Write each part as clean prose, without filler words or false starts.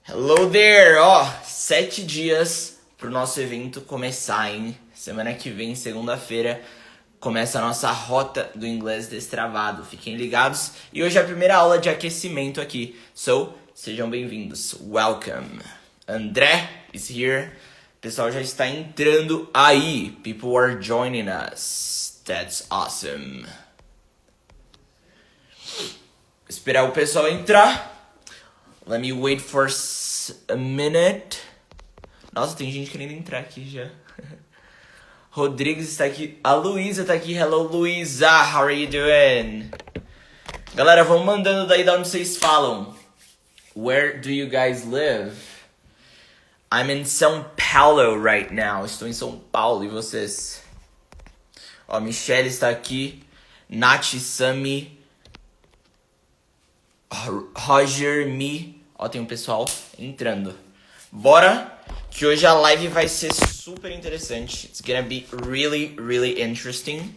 Hello there! Ó, 7 dias pro nosso evento começar, hein? Semana que vem, segunda-feira, começa a nossa rota do inglês destravado. Fiquem ligados. E hoje é a primeira aula de aquecimento aqui. So, sejam bem-vindos. Welcome. André is here. O pessoal já está entrando aí. People are joining us. That's awesome. Esperar o pessoal entrar. Let me wait for a minute. Nossa, tem gente querendo entrar aqui já. Rodrigues está aqui. A Luísa está aqui. Hello, Luísa. How are you doing? Galera, vão mandando daí de onde vocês falam. Where do you guys live? I'm in São Paulo right now. Estou em São Paulo. E vocês? Ó, Michelle está aqui. Nath, Sami. Roger, Mi. Ó, tem um pessoal entrando. Bora, que hoje a live vai ser super interessante. It's gonna be really, really interesting.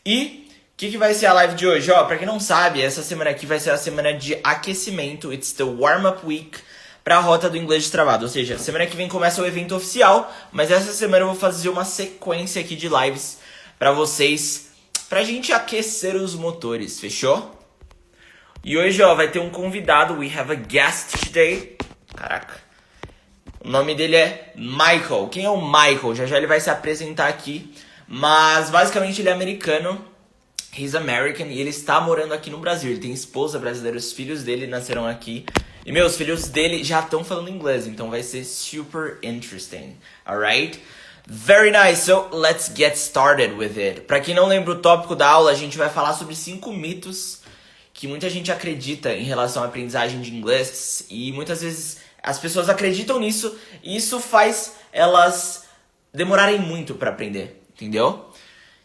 E o que vai ser a live de hoje? Ó, pra quem não sabe, essa semana aqui vai ser a semana de aquecimento. It's the warm-up week pra rota do inglês destravado. Ou seja, semana que vem começa o evento oficial, mas essa semana eu vou fazer uma sequência aqui de lives pra vocês, pra gente aquecer os motores, fechou? E hoje, ó, vai ter um convidado. We have a guest today. Caraca. O nome dele é Michael. Quem é o Michael? Já já ele vai se apresentar aqui. Mas, basicamente, ele é americano. He's American. E ele está morando aqui no Brasil. Ele tem esposa brasileira. Os filhos dele nasceram aqui. E, meus filhos dele já estão falando inglês. Então, vai ser super interesting. Alright? Very nice. So, let's get started with it. Pra quem não lembra o tópico da aula, a gente vai falar sobre 5 mitos que muita gente acredita em relação à aprendizagem de inglês, e muitas vezes as pessoas acreditam nisso, e isso faz elas demorarem muito para aprender, entendeu?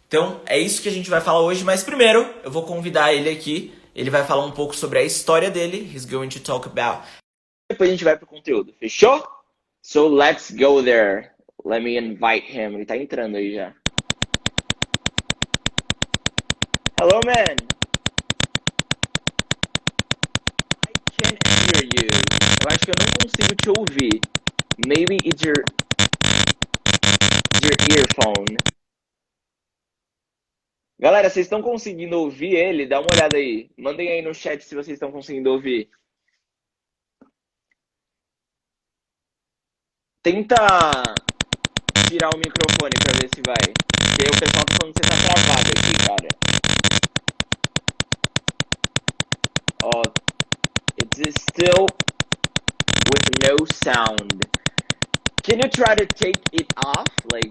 Então, é isso que a gente vai falar hoje, mas primeiro eu vou convidar ele aqui, ele vai falar um pouco sobre a história dele, he's going to talk about. Depois a gente vai pro conteúdo, fechou? So, let's go there. Let me invite him, ele tá entrando aí já. Hello, man. Can't hear you. Eu acho que eu não consigo te ouvir. Maybe it's your earphone. Galera, vocês estão conseguindo ouvir ele? Dá uma olhada aí. Mandem aí no chat se vocês estão conseguindo ouvir. Tenta tirar o microfone pra ver se vai. Porque o pessoal tá falando que você tá travado aqui, cara. Ó, it's still with no sound. Can you try to take it off? Like,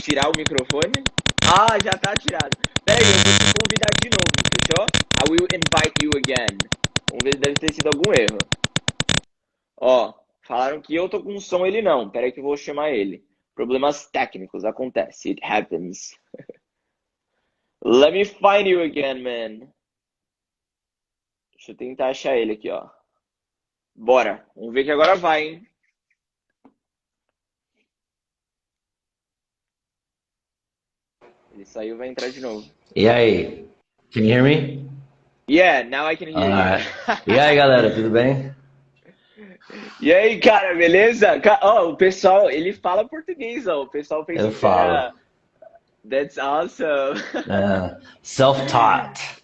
tirar o microfone? Ah, já tá tirado. Pera aí, eu vou te convidar de novo, fechou? I will invite you again. Vamos ver, deve ter sido algum erro. Ó, falaram que eu tô com som, ele não. Pera aí que eu vou chamar ele. Problemas técnicos, acontece. It happens. Let me find you again, man. Deixa eu tentar achar ele aqui, ó. Bora. Vamos ver que agora vai, hein? Ele saiu e vai entrar de novo. E aí? Can you hear me? Yeah, now I can hear Alright. you. E aí, galera, tudo bem? E aí, cara, beleza? Ó, o pessoal, ele fala português, ó. O pessoal pensa Eu que falo. era... That's awesome. Self-taught.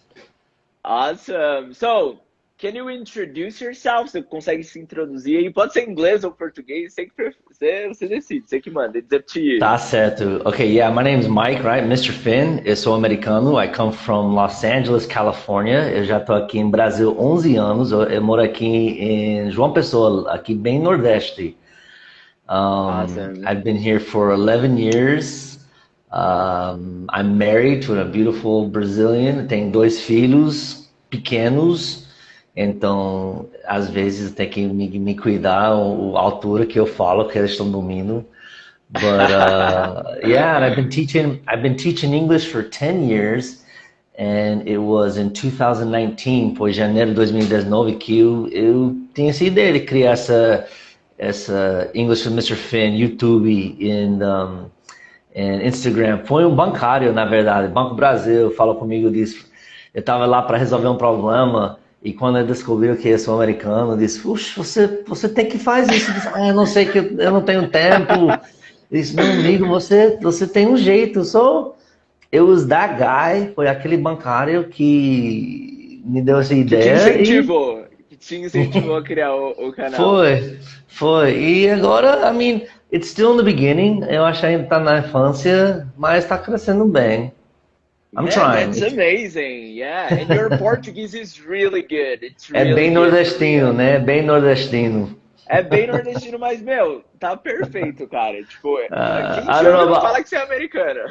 Awesome. So, can you introduce yourself? Você consegue se introduzir aí? Pode ser em inglês ou português, você decide, você que manda. It's up to you. Tá certo. Okay, yeah, my name is Mike, right? Mr. Finn. Eu sou americano. I come from Los Angeles, California. Eu já tô aqui em Brasil 11 anos. Eu moro aqui em João Pessoa, aqui bem Nordeste. Awesome. I've been here for 11 years. I'm married to a beautiful Brazilian. Tenho 2 filhos pequenos. Então, às vezes tem que me cuidar a altura que eu falo, que eles estão dormindo. But yeah, and I've been teaching English for 10 years, and it was in 2019, foi janeiro de 2019 que eu tinha essa ideia de criar essa English with Mr. Finn, YouTube e Instagram. Foi um bancário, na verdade, Banco Brasil falou comigo disso. Eu estava lá para resolver um problema. E quando eu descobri que eu sou americano, eu disse, puxa, você tem que fazer isso. Eu disse, eu não sei que eu não tenho tempo. Eu disse, meu amigo, você tem um jeito. It was that guy, foi aquele bancário que me deu essa Que te ideia e incentivou. Que te incentivou a criar o canal. foi. E agora, I mean, it's still in the beginning. Eu acho que ainda tá na infância, mas está crescendo bem. I'm Man, trying. that's amazing. Yeah, and your Portuguese is really good. It's É really bem good for nordestino, real. né? Bem nordestino. É bem nordestino, mas, meu, tá perfeito, cara. Tipo, quem I te don't know ouve não fala about que você é americano.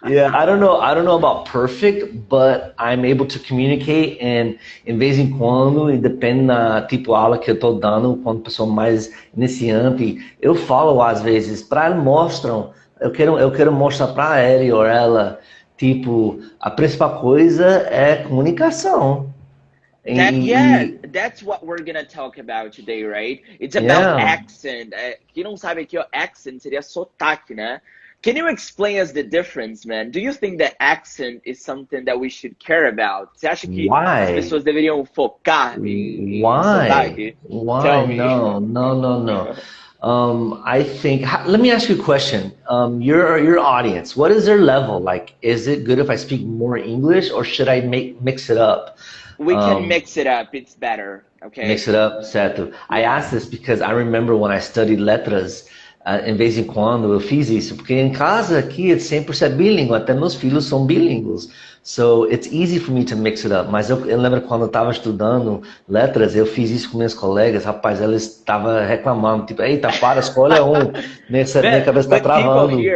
Yeah, I don't know about perfect, but I'm able to communicate and em vez em quando, e depende da tipo aula que eu tô dando, quando a pessoa mais iniciante, eu falo às vezes para eles mostram, eu quero mostrar para ele ou ela, tipo, a principal coisa é comunicação. Yeah, E that's what we're gonna talk about today, right? It's about yeah, accent. Quem não sabe aqui, ó, accent seria sotaque, né? Can you explain us the difference, man? Do you think that accent is something that we should care about? Você acha que as why? pessoas deveriam focar em Why? sotaque? Why? Tell me. No, no, no, no. I think. Let me ask you a question. Your audience, what is their level? Like, is it good if I speak more English, or should I mix it up? We can mix it up. It's better, Mix okay? it up, certo? I Yeah. asked this because I remember when I studied letras, em vez em quando eu fiz isso, porque em casa aqui é 100% bilíngue, até meus filhos são bilíngues. So it's easy for me to mix it up. Mas eu lembro quando eu estava estudando letras, eu fiz isso com meus colegas, rapaz, eles estavam reclamando, tipo, eita, para, escolha um, minha Man, cabeça está but travando.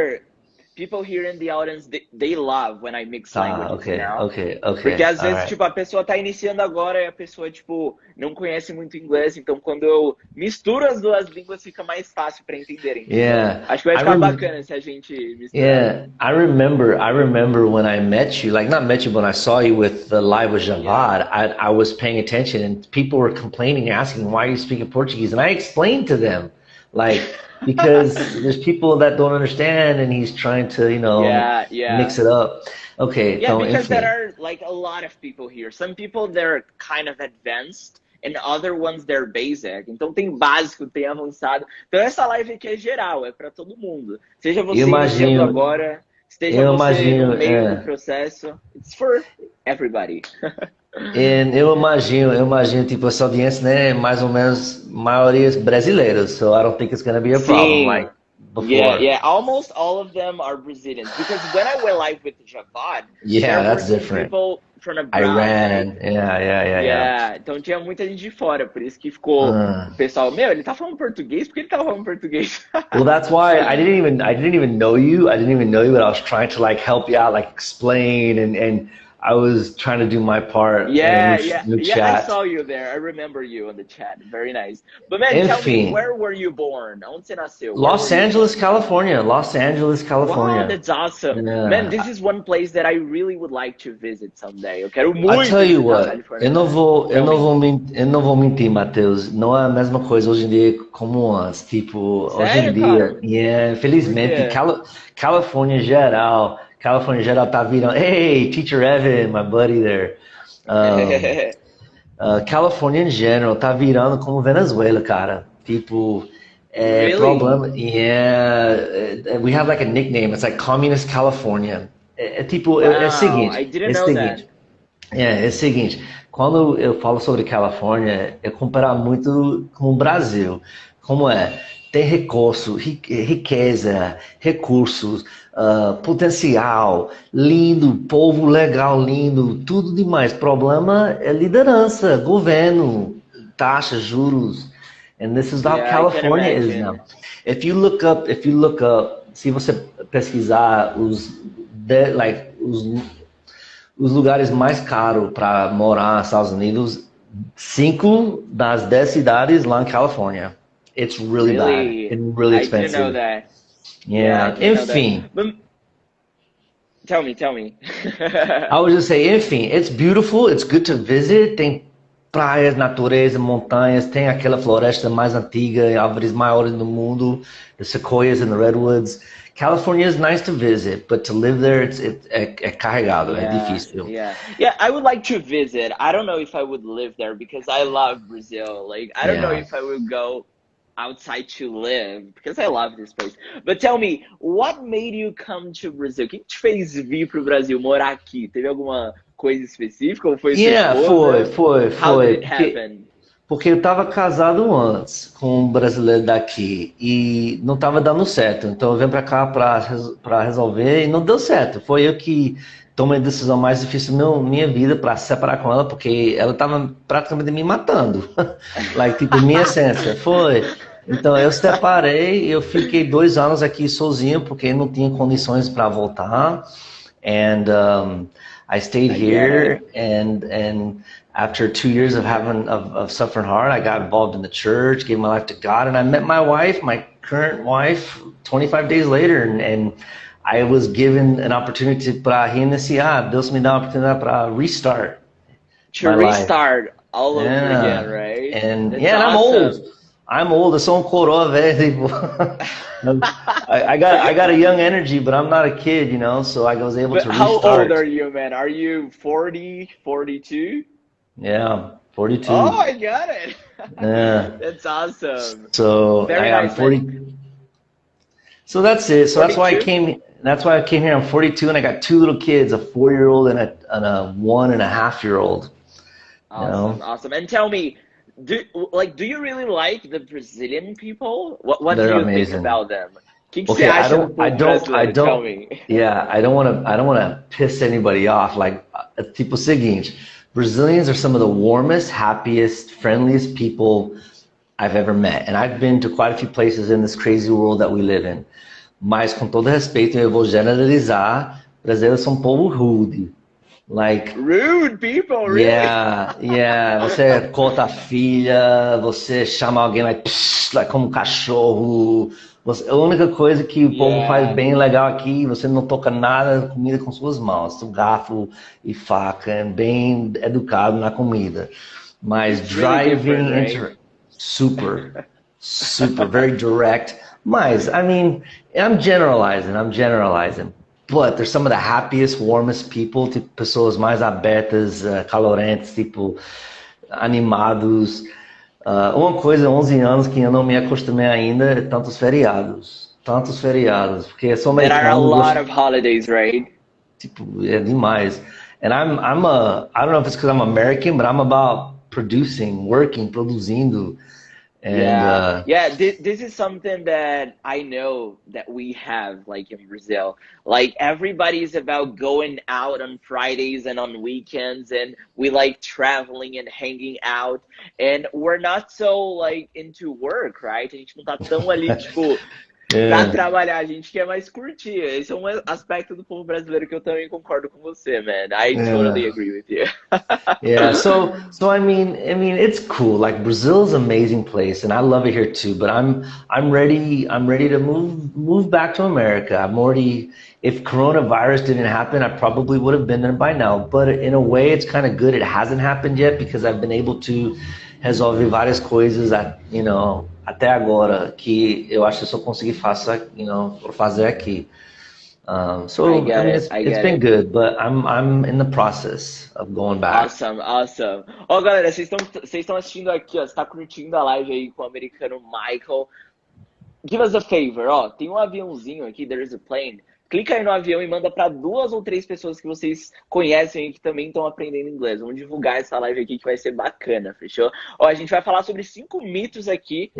people here in the audience, they love when I mix Tá, languages, you ok, know? ok, Porque ok, às vezes, alright. tipo, a pessoa tá iniciando agora e a pessoa, tipo, não conhece muito inglês, então quando eu misturo as duas línguas fica mais fácil pra entender, entendeu? Yeah, Acho que vai I ficar rem bacana se a gente misturar. Yeah, I remember when I met you, like not met you, but when I saw you with the live with Yeah. Javad, I was paying attention and people were complaining, asking, why are you speaking Portuguese? And I explained to them, like, because there's people that don't understand and he's trying to, Yeah, mix yeah. it up. Okay, Yeah, então, because there enfim. are like a lot of people here. Some people they're kind of advanced and other ones they're basic. Então tem básico, tem avançado. Então essa live aqui é geral, é para todo mundo. Seja Eu você iniciando imagino, agora, esteja eu você no imagino, meio do processo. It's for everybody. eu imagino, tipo, essa audiência, né, mais ou menos, maioria brasileiros, so I don't think it's gonna be a problem, like Sim. Yeah, before. yeah. Almost all of them are Brazilians because when I went live with Javad, Yeah, there were that's some different. people from abroad, right? Iran. Yeah. Yeah, então tinha muita gente de fora, por isso que ficou Uh, o pessoal, meu, ele tá falando português? Por que ele tá falando português? well, that's why I didn't even know you. I didn't even know you, but I was trying to like help you out, like explain, and I was trying to do my part Yeah, no yeah, I chat. saw you there. I remember you on the chat. Very nice. But man, tell me, Enfim, where were you born? Onde você nasceu? Where were Los you Angeles, born? California. Los Angeles, Wow, California. that's awesome. Man, this Yeah. is one place that I really would like to visit someday. Eu quero I muito tell you visitar a what, eu Califórnia, não man. vou, eu Tell não me. vou, eu não vou mentir, Matheus. Não é a mesma coisa hoje em dia como antes. Tipo, hoje em Sério, dia, cara? yeah, Por infelizmente, quê? Califórnia em geral tá virando. Hey, Teacher Evan, my buddy there. Um, Califórnia em geral tá virando como Venezuela, cara. Tipo, Really? problema. Yeah, we have like a nickname. It's like Communist California. Tipo, Wow, I didn't é o know that. seguinte. É o seguinte, quando eu falo sobre Califórnia, eu comparo muito com o Brasil. Como é? Tem recurso, riqueza, recursos, potencial, lindo, povo legal, lindo, tudo demais. Problema é liderança, governo, taxas, juros. And this is how Yeah, I can California is now. imagine. If you look up, se você pesquisar os lugares mais caros para morar nos Estados Unidos, 5 das 10 cidades lá em Califórnia. It's really bad Really? and really I didn't know expensive. that. Yeah, I Yeah, didn't know that. enfim. But tell me, tell me. I would just say, enfim, it's beautiful, it's good to visit, tem praias, natureza, montanhas, tem aquela floresta mais antiga, árvores maiores do mundo, the sequoias and the redwoods. California is nice to visit, but to live there, é carregado, é Yeah, difícil. yeah. I would like to visit. I don't know if I would live there because I love Brazil. Like, I don't know Yeah. if I would go outside to live because I love this place. But tell me, what made you come to Brazil? O que te fez vir pro Brasil, morar aqui? Teve alguma coisa específica ou foi sua Yeah, esposa? How did foi. it happen? Porque eu estava casado antes com um brasileiro daqui e não estava dando certo. Então eu vim para cá para resolver e não deu certo. Foi eu que tomei a decisão mais difícil da minha vida para separar com ela, porque ela estava praticamente me matando. Like, tipo, minha essência. Foi. Então eu separei, eu fiquei 2 anos aqui sozinho, porque não tinha condições para voltar. And I stayed here, and after 2 years of suffering hard, I got involved in the church, gave my life to God, and I met my wife, my current wife, 25 days later, and I was given an opportunity para reiniciar. Deus me dá uma oportunidade para restart. To restart all over again, right? And That's yeah, awesome. I'm old. Eu sou um coroa velho. I got a young energy, but I'm not a kid, you know. So I was able But to how restart. old are you, man? Are you 40, 42? Yeah, 42. Oh, I got it. Yeah. That's awesome. So Very I'm nice, 40. man. So that's it. So that's why I 42? came. That's why I came here. I'm 42, and I got 2 little kids, a 4-year-old and a 1.5-year-old. You know? Awesome. And tell me, do you really like the Brazilian people? What do They're you think amazing. about them? O que Okay, você I acha do don't, I povo don't, I brasileiro? Tell don't. me. Yeah, I don't want to piss anybody off. Like, tipo seguinte, Brazilians are some of the warmest, happiest, friendliest people I've ever met, and I've been to quite a few places in this crazy world that we live in. Mas com todo respeito, eu vou generalizar. Brasileiros são um povo rude. Like, Rude people, really? yeah. Você conta a filha, você chama alguém like como um cachorro. A única coisa que o povo faz bem legal aqui, você não toca nada comida com suas mãos, garfo e faca, é bem educado na comida. Mas It's really different, right? super, very direct. Mas, I mean, I'm generalizing. But they're some of the happiest, warmest people, tipo, pessoas mais abertas, calorentas, tipo, animados. Uma coisa, 11 anos que eu não me acostumei ainda, é tantos feriados, porque eu sou There are a americano, lot of holidays, right? tipo, é demais. And I don't know if it's because I'm American, but I'm about produzindo. And This is something that I know that we have, like, in Brazil. Like, everybody is about going out on Fridays and on weekends, and we like traveling and hanging out, and we're not so, like, into work, right? A gente não tá tão ali, tipo, pra trabalhar, a gente quer mais curtir. Esse é um aspecto do povo brasileiro que eu também concordo com você, man. I totally agree with you. Yeah, so I mean, it's cool. Like, Brazil's an amazing place, and I love it here too. But I'm ready to move back to America. I'm already. If coronavirus didn't happen, I probably would have been there by now. But in a way, it's kind of good it hasn't happened yet, because I've been able to resolver várias coisas, you know, até agora que eu acho que eu só consegui fazer aqui. So I mean, it's been good, but I'm in the process of going back. Awesome. Ó, galera, vocês estão assistindo aqui, ó, você tá curtindo a live aí com o americano Michael. Give us a favor, ó, tem um aviãozinho aqui, there is a plane. Clica aí no avião e manda para 2 ou 3 pessoas que vocês conhecem e que também estão aprendendo inglês. Vamos divulgar essa live aqui que vai ser bacana, fechou? Ó, a gente vai falar sobre 5 mitos aqui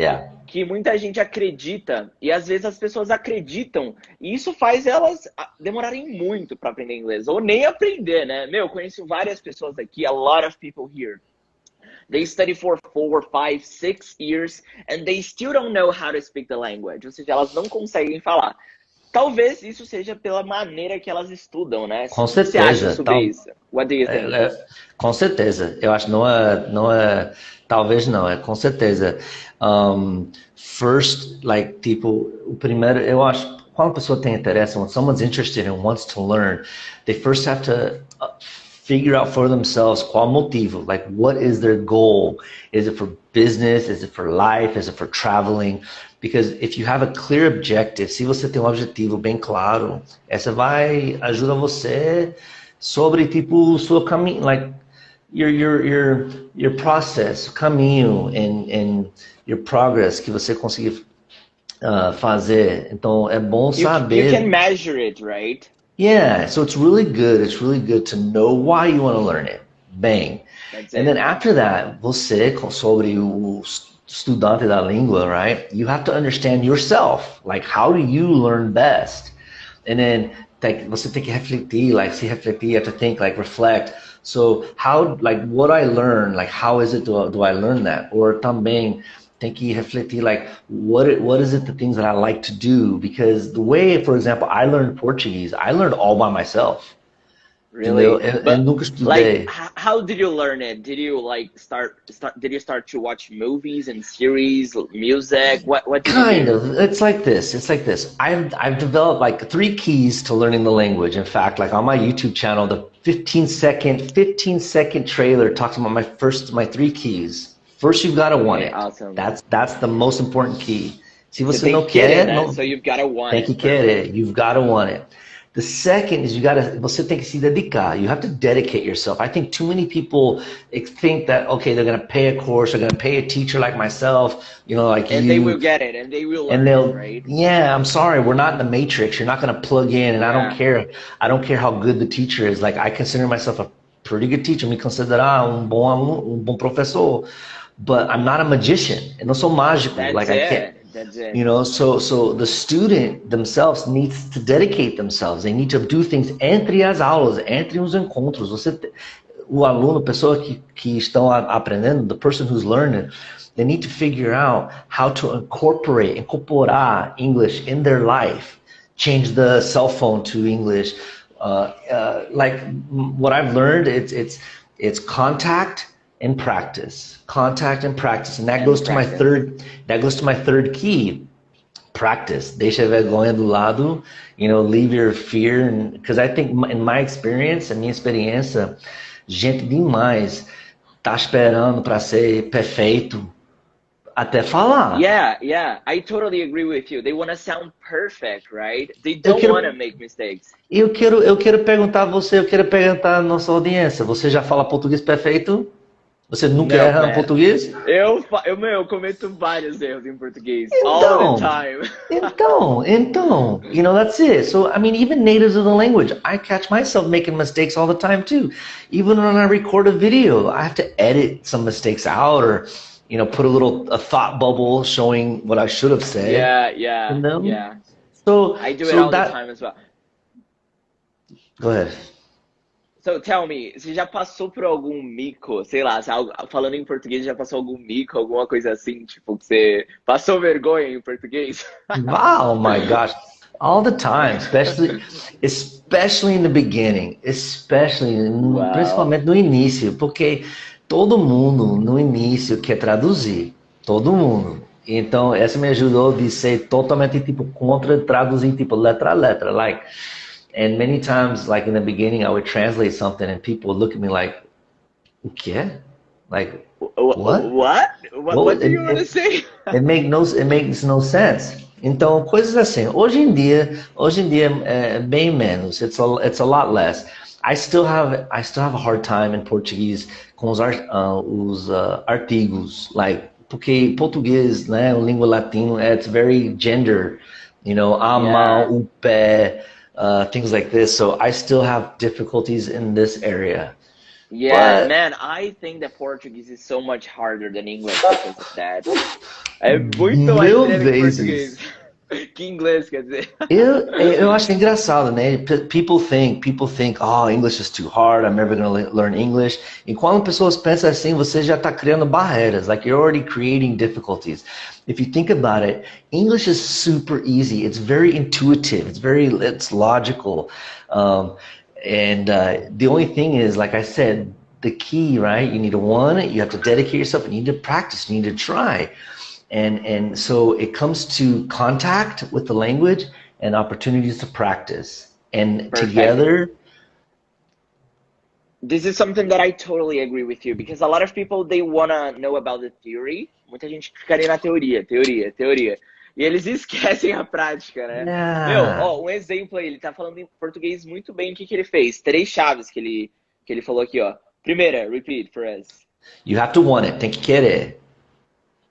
que muita gente acredita, e às vezes as pessoas acreditam e isso faz elas demorarem muito para aprender inglês ou nem aprender, né? Meu, eu conheço várias pessoas aqui, a lot of people here. They study for 4, 5, 6 years and they still don't know how to speak the language. Ou seja, elas não conseguem falar. Talvez isso seja pela maneira que elas estudam, né? Com certeza. O que você acha sobre isso? What do you think? Com certeza. Eu acho que talvez não, é com certeza. First, like, tipo, o primeiro, eu acho, quando a pessoa tem interesse, when someone's interested and wants to learn, they first have to figure out for themselves qual motivo, like what is their goal? Is it for business? Is it for life? Is it for traveling? Because if you have a clear objective, se você tem um objetivo bem claro, essa vai ajudar você sobre tipo seu caminho, like your process, o caminho and your progress que você conseguir fazer. Então é bom saber. You can measure it, right? Yeah, so it's really good. It's really good to know why you want to learn it. Bang. That's And it. then after that, você, sobre o estudante da língua, right? You have to understand yourself. Like, how do you learn best? And then você tem que refletir, like, se refletir, you have to think, like, reflect. So how, like, what I learn, like, how is it do I learn that? Or também tem que refletir, like, what is it the things that I like to do? Because the way, for example, I learned Portuguese, I learned all by myself. Really? Eu nunca estudei. Like, how did you learn it? Did you like did you start to watch movies and series, music? What did Kind you do? of. It's like this. It's like this. I've developed like 3 keys to learning the language. In fact, like on my YouTube channel, the 15-second trailer talks about my 3 keys. First, you've got to want it. Awesome. That's the most important key. Se você Tem não que querer, quer, né? não, So you've got to want tem it. que querer. You've got to want it. The second is você tem que se dedicar. You have to dedicate yourself. I think too many people think that, okay, they're going to pay a course, they're going to pay a teacher like myself, you know, like And you. they will get it, and they will learn And they'll, it, right? yeah, I'm sorry, we're not in the matrix. You're not going to plug in, and I don't care. I don't care how good the teacher is. Like, I consider myself a pretty good teacher. Me considerar bom professor. But I'm not a magician. Eu não sou mágico. That's like, it. I can't. That's it. You know, so the student themselves needs to dedicate themselves. They need to do things entre as aulas, entre os encontros. O aluno, a pessoa que estão aprendendo, the person who's learning, they need to figure out how to incorporar English in their life. Change the cell phone to English. Like what I've learned, it's contact and practice. Contact and practice. And that goes to my third key. Practice. Deixa a vergonha do lado, you know, leave your fear. Because I think in my experience, a minha experiência, gente demais tá esperando para ser perfeito até falar. Yeah, I totally agree with you. They want to sound perfect, right? They don't want to make mistakes. Eu quero perguntar a você, eu quero perguntar à nossa audiência, você já fala português perfeito? Você nunca erra no português? Eu cometo vários erros em português. All the time. Então, you know, that's it. So, I mean, even natives of the language, I catch myself making mistakes all the time too. Even when I record a video, I have to edit some mistakes out or, you know, put a thought bubble showing what I should have said. Yeah. You know? Yeah. So I do it all the time as well. Go ahead. So tell me, você já passou por algum mico, sei lá, falando em português, já passou algum mico, alguma coisa assim, tipo, que você passou vergonha em português? Wow, my gosh. All the time, especially in the beginning, principalmente no início, porque todo mundo no início quer traduzir, todo mundo. Então, essa me ajudou de ser totalmente tipo contra traduzir tipo letra a letra, like. And many times, like in the beginning, I would translate something and people would look at me like, o quê? Like, what? What do you want to say? It makes no sense. Então, coisas assim. Hoje em dia é bem menos. It's a lot less. I still have a hard time in Portuguese com os artigos, like, porque português, né, língua latina, it's very gender, you know, a mão, o pé, things like this. So I still have difficulties in this area. Yeah, man, I think that Portuguese is so much harder than English because of that. É muito mais breve em português que inglês, quer dizer. Eu acho engraçado, né? People think, oh, English is too hard, I'm never going to learn English. E quando pessoas pensam assim, você já está criando barreiras, like you're already creating difficulties. If you think about it, English is super easy. It's very intuitive. It's logical. And the only thing is, like I said, the key, right? You need to want it. You have to dedicate yourself. You need to practice. You need to try. And so it comes to contact with the language and opportunities to practice. And Perfect. Together, This is something that I totally agree with you, because a lot of people, they wanna know about the theory. Muita gente ficaria na teoria, teoria, teoria. E eles esquecem a prática, né? Meu, Yeah. ó, um exemplo aí, ele tá falando em português muito bem. O que que ele fez? 3 chaves que ele falou aqui, ó. Primeira, repeat for us. You have to want it. Tem que querer.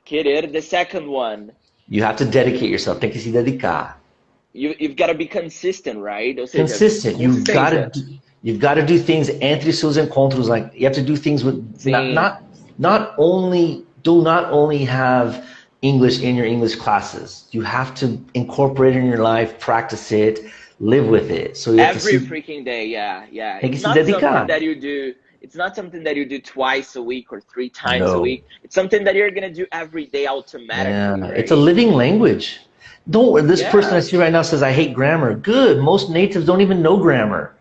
Querer. The second one, You have to dedicate yourself. Tem que se dedicar. you've got to be consistent, right? Ou seja, Consistent. consistência. You've got to do things entre seus encontros. Like you have to do things with Sim. not only have English in your English classes. You have to incorporate it in your life, practice it, live with it. So you have Every to freaking day, yeah. Tem que It's se not dedicar. something that you do. It's not something that you do twice a week or 3 times a No. week. It's something that you're gonna do every day automatically. Yeah, Right? it's a living language. This Yeah. person I see right now says I hate grammar. Good. Most natives don't even know grammar.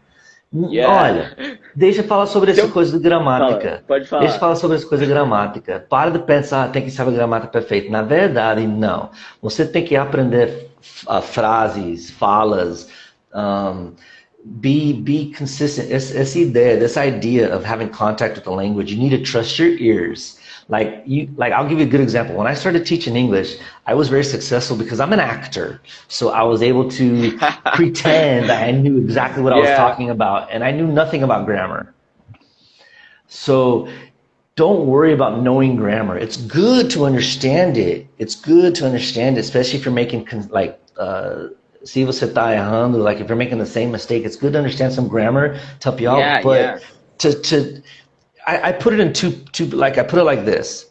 Yeah. Olha, deixa eu falar sobre essa Então, coisa de gramática. fala, pode falar. Deixa eu falar sobre essa coisa de gramática. Para de pensar, tem que saber gramática perfeita. Na verdade, não. Você tem que aprender frases, falas, be consistent. Essa ideia, this idea of having contact with the language, you need to trust your ears. Like I'll give you a good example. When I started teaching English, I was very successful because I'm an actor. So I was able to pretend that I knew exactly what I was Yeah. talking about, and I knew nothing about grammar. So don't worry about knowing grammar. It's good to understand it. It's good to understand it, especially if you're making se você está errando, like if you're making the same mistake, it's good to understand some grammar to help you out. Yeah, But yeah. I put it in two, like I put it like this.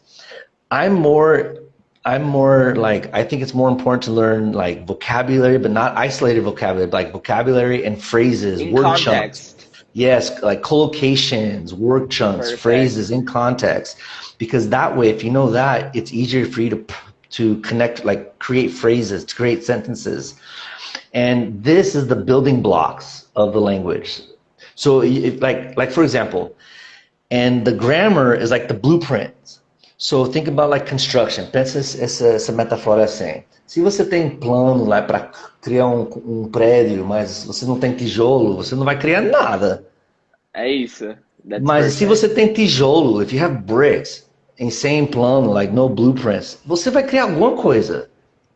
I'm more like, I think it's more important to learn like vocabulary, but not isolated vocabulary, but like vocabulary and phrases, In word context. chunks. Yes, like collocations, word chunks, Perfect. phrases in context. Because that way, if you know that, it's easier for you to connect, like create phrases, to create sentences. And this is the building blocks of the language. So if, like for example, and the grammar is like the blueprint. So think about like construction. Pensa essa metáfora assim. Se você tem plano lá para criar um prédio, mas você não tem tijolo, você não vai criar nada. É isso. That's Mas se perfect. você tem tijolo, if you have bricks, sem plano, like no blueprints, você vai criar alguma coisa.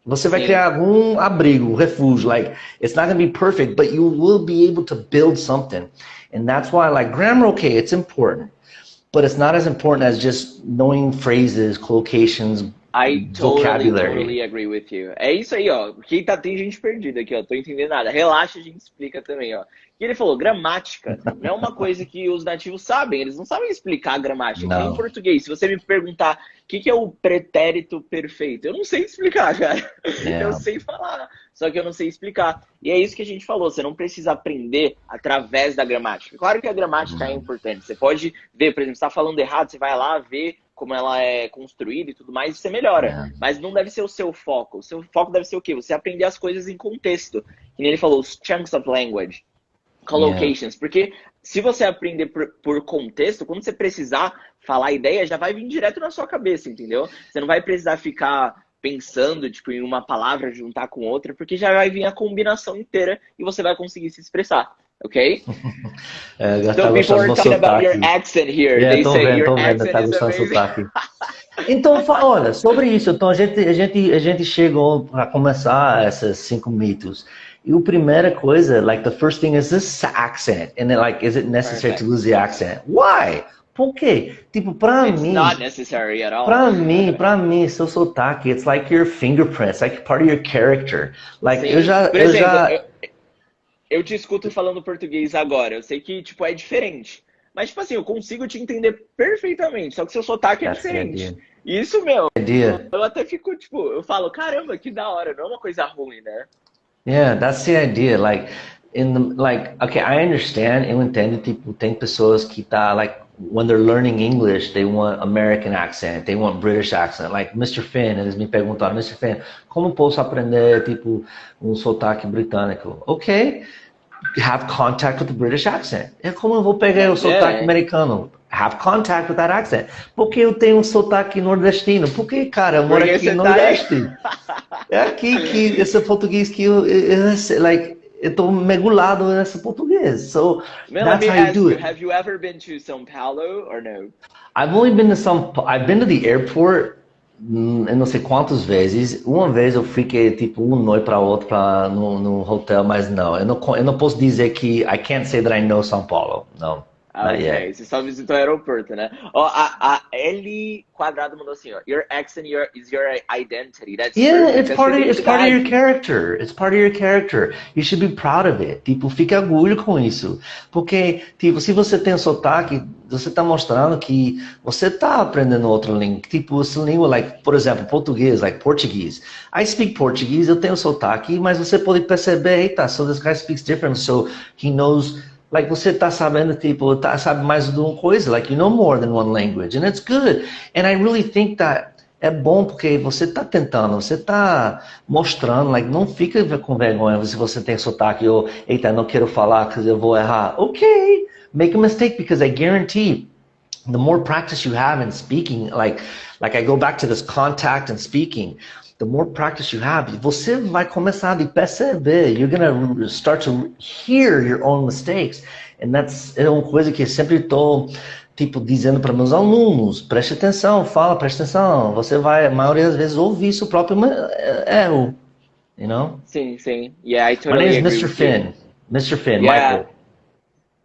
Você vai Sim. criar algum abrigo, refúgio. Like, it's not going to be perfect, but you will be able to build something. And that's why, like, grammar, okay, it's important. But it's not as important as just knowing phrases, collocations, I vocabulary. totally agree with you. É isso aí, ó. Porque tem gente perdida aqui, ó. Tô entendendo nada. Relaxa, a gente explica também, ó. E ele falou, gramática não é uma coisa que os nativos sabem. Eles não sabem explicar a gramática. Não. Nem em português. Se você me perguntar o que é o pretérito perfeito, eu não sei explicar, cara. É. Eu sei falar, só que eu não sei explicar. E é isso que a gente falou. Você não precisa aprender através da gramática. Claro que a gramática é importante. Você pode ver, por exemplo, você está falando errado, você vai lá ver como ela é construída e tudo mais, e você melhora. Mas não deve ser o seu foco. O seu foco deve ser o quê? Você aprender as coisas em contexto. Que nem ele falou, os chunks of language, collocations. Porque se você aprender por contexto, quando você precisar falar a ideia, já vai vir direto na sua cabeça, entendeu? Você não vai precisar ficar pensando tipo, em uma palavra, juntar com outra, porque já vai vir a combinação inteira e você vai conseguir se expressar. Ok? So people are talking about your accent here. They say your accent is amazing. Então, olha, sobre isso, então a gente chegou a começar esses 5 mitos. E a primeira coisa, like the first thing is this accent. And then, like, is it necessary to lose the accent? Why? Por quê? Tipo, pra It's mim... not necessary at all. Pra mim, seu sotaque, it's like your fingerprints, like part of your character. Like, Sim. Por exemplo, eu te escuto falando português agora. Eu sei que, tipo, é diferente. Mas, tipo assim, eu consigo te entender perfeitamente. Só que seu sotaque é diferente. Isso, meu, eu até fico, tipo, eu falo, caramba, que da hora. Não é uma coisa ruim, né? Yeah, that's the idea. Like, okay, I understand, eu entendo, tipo, tem pessoas que tá, like, when they're learning English, they want American accent, they want British accent. Like, Mr. Finn, eles me perguntaram, Mr. Finn, como posso aprender, tipo, sotaque britânico? Ok. Have contact with the British accent. É como eu vou pegar o sotaque americano? Have contact with that accent. Porque eu tenho sotaque nordestino? Porque, cara, eu moro aqui no Nordeste. É aqui que esse português que eu, like, eu tô mergulhado nesse português. So Man, let that's me how you ask do you, it. have you ever been to São Paulo or no? I've been to the airport, eu não sei quantas vezes. Uma vez eu fiquei tipo uma noite para outra no hotel, mas não, eu não posso dizer que I can't say that I know São Paulo. No, Ah, not ok, yet. você só visitou o aeroporto, né? Ó, a L quadrado mandou assim, ó. Your accent is your identity. That's Yeah, perfect. É sua it's part of your identidade. character. It's part of your character. You should be proud of it. Tipo, fique orgulho com isso. Porque, tipo, se você tem sotaque, você está mostrando que você está aprendendo outra língua. Tipo, essa língua, like, por exemplo, português, like Portuguese. I speak Portuguese, eu tenho sotaque, mas você pode perceber, eita, so this guy speaks different, so he knows. Like, você tá sabendo, tipo, sabe mais de uma coisa. Like, you know more than one language. And it's good. And I really think that é bom porque você está tentando, você está mostrando, like, não fica com vergonha se você tem sotaque ou, eita, não quero falar porque eu vou errar. Ok, make a mistake because I guarantee the more practice you have in speaking, like I go back to this contact and speaking, the more practice you have, você vai começar a perceber, you're gonna start to hear your own mistakes, and that's é uma coisa que eu sempre estou tipo dizendo para meus alunos, preste atenção, fala, preste atenção, você vai, a maioria das vezes ouvir seu próprio erro, you know? Sim, sim. Yeah, I My name totally is agree Mr. with you. Finn, Mr. Finn, Yeah, Michael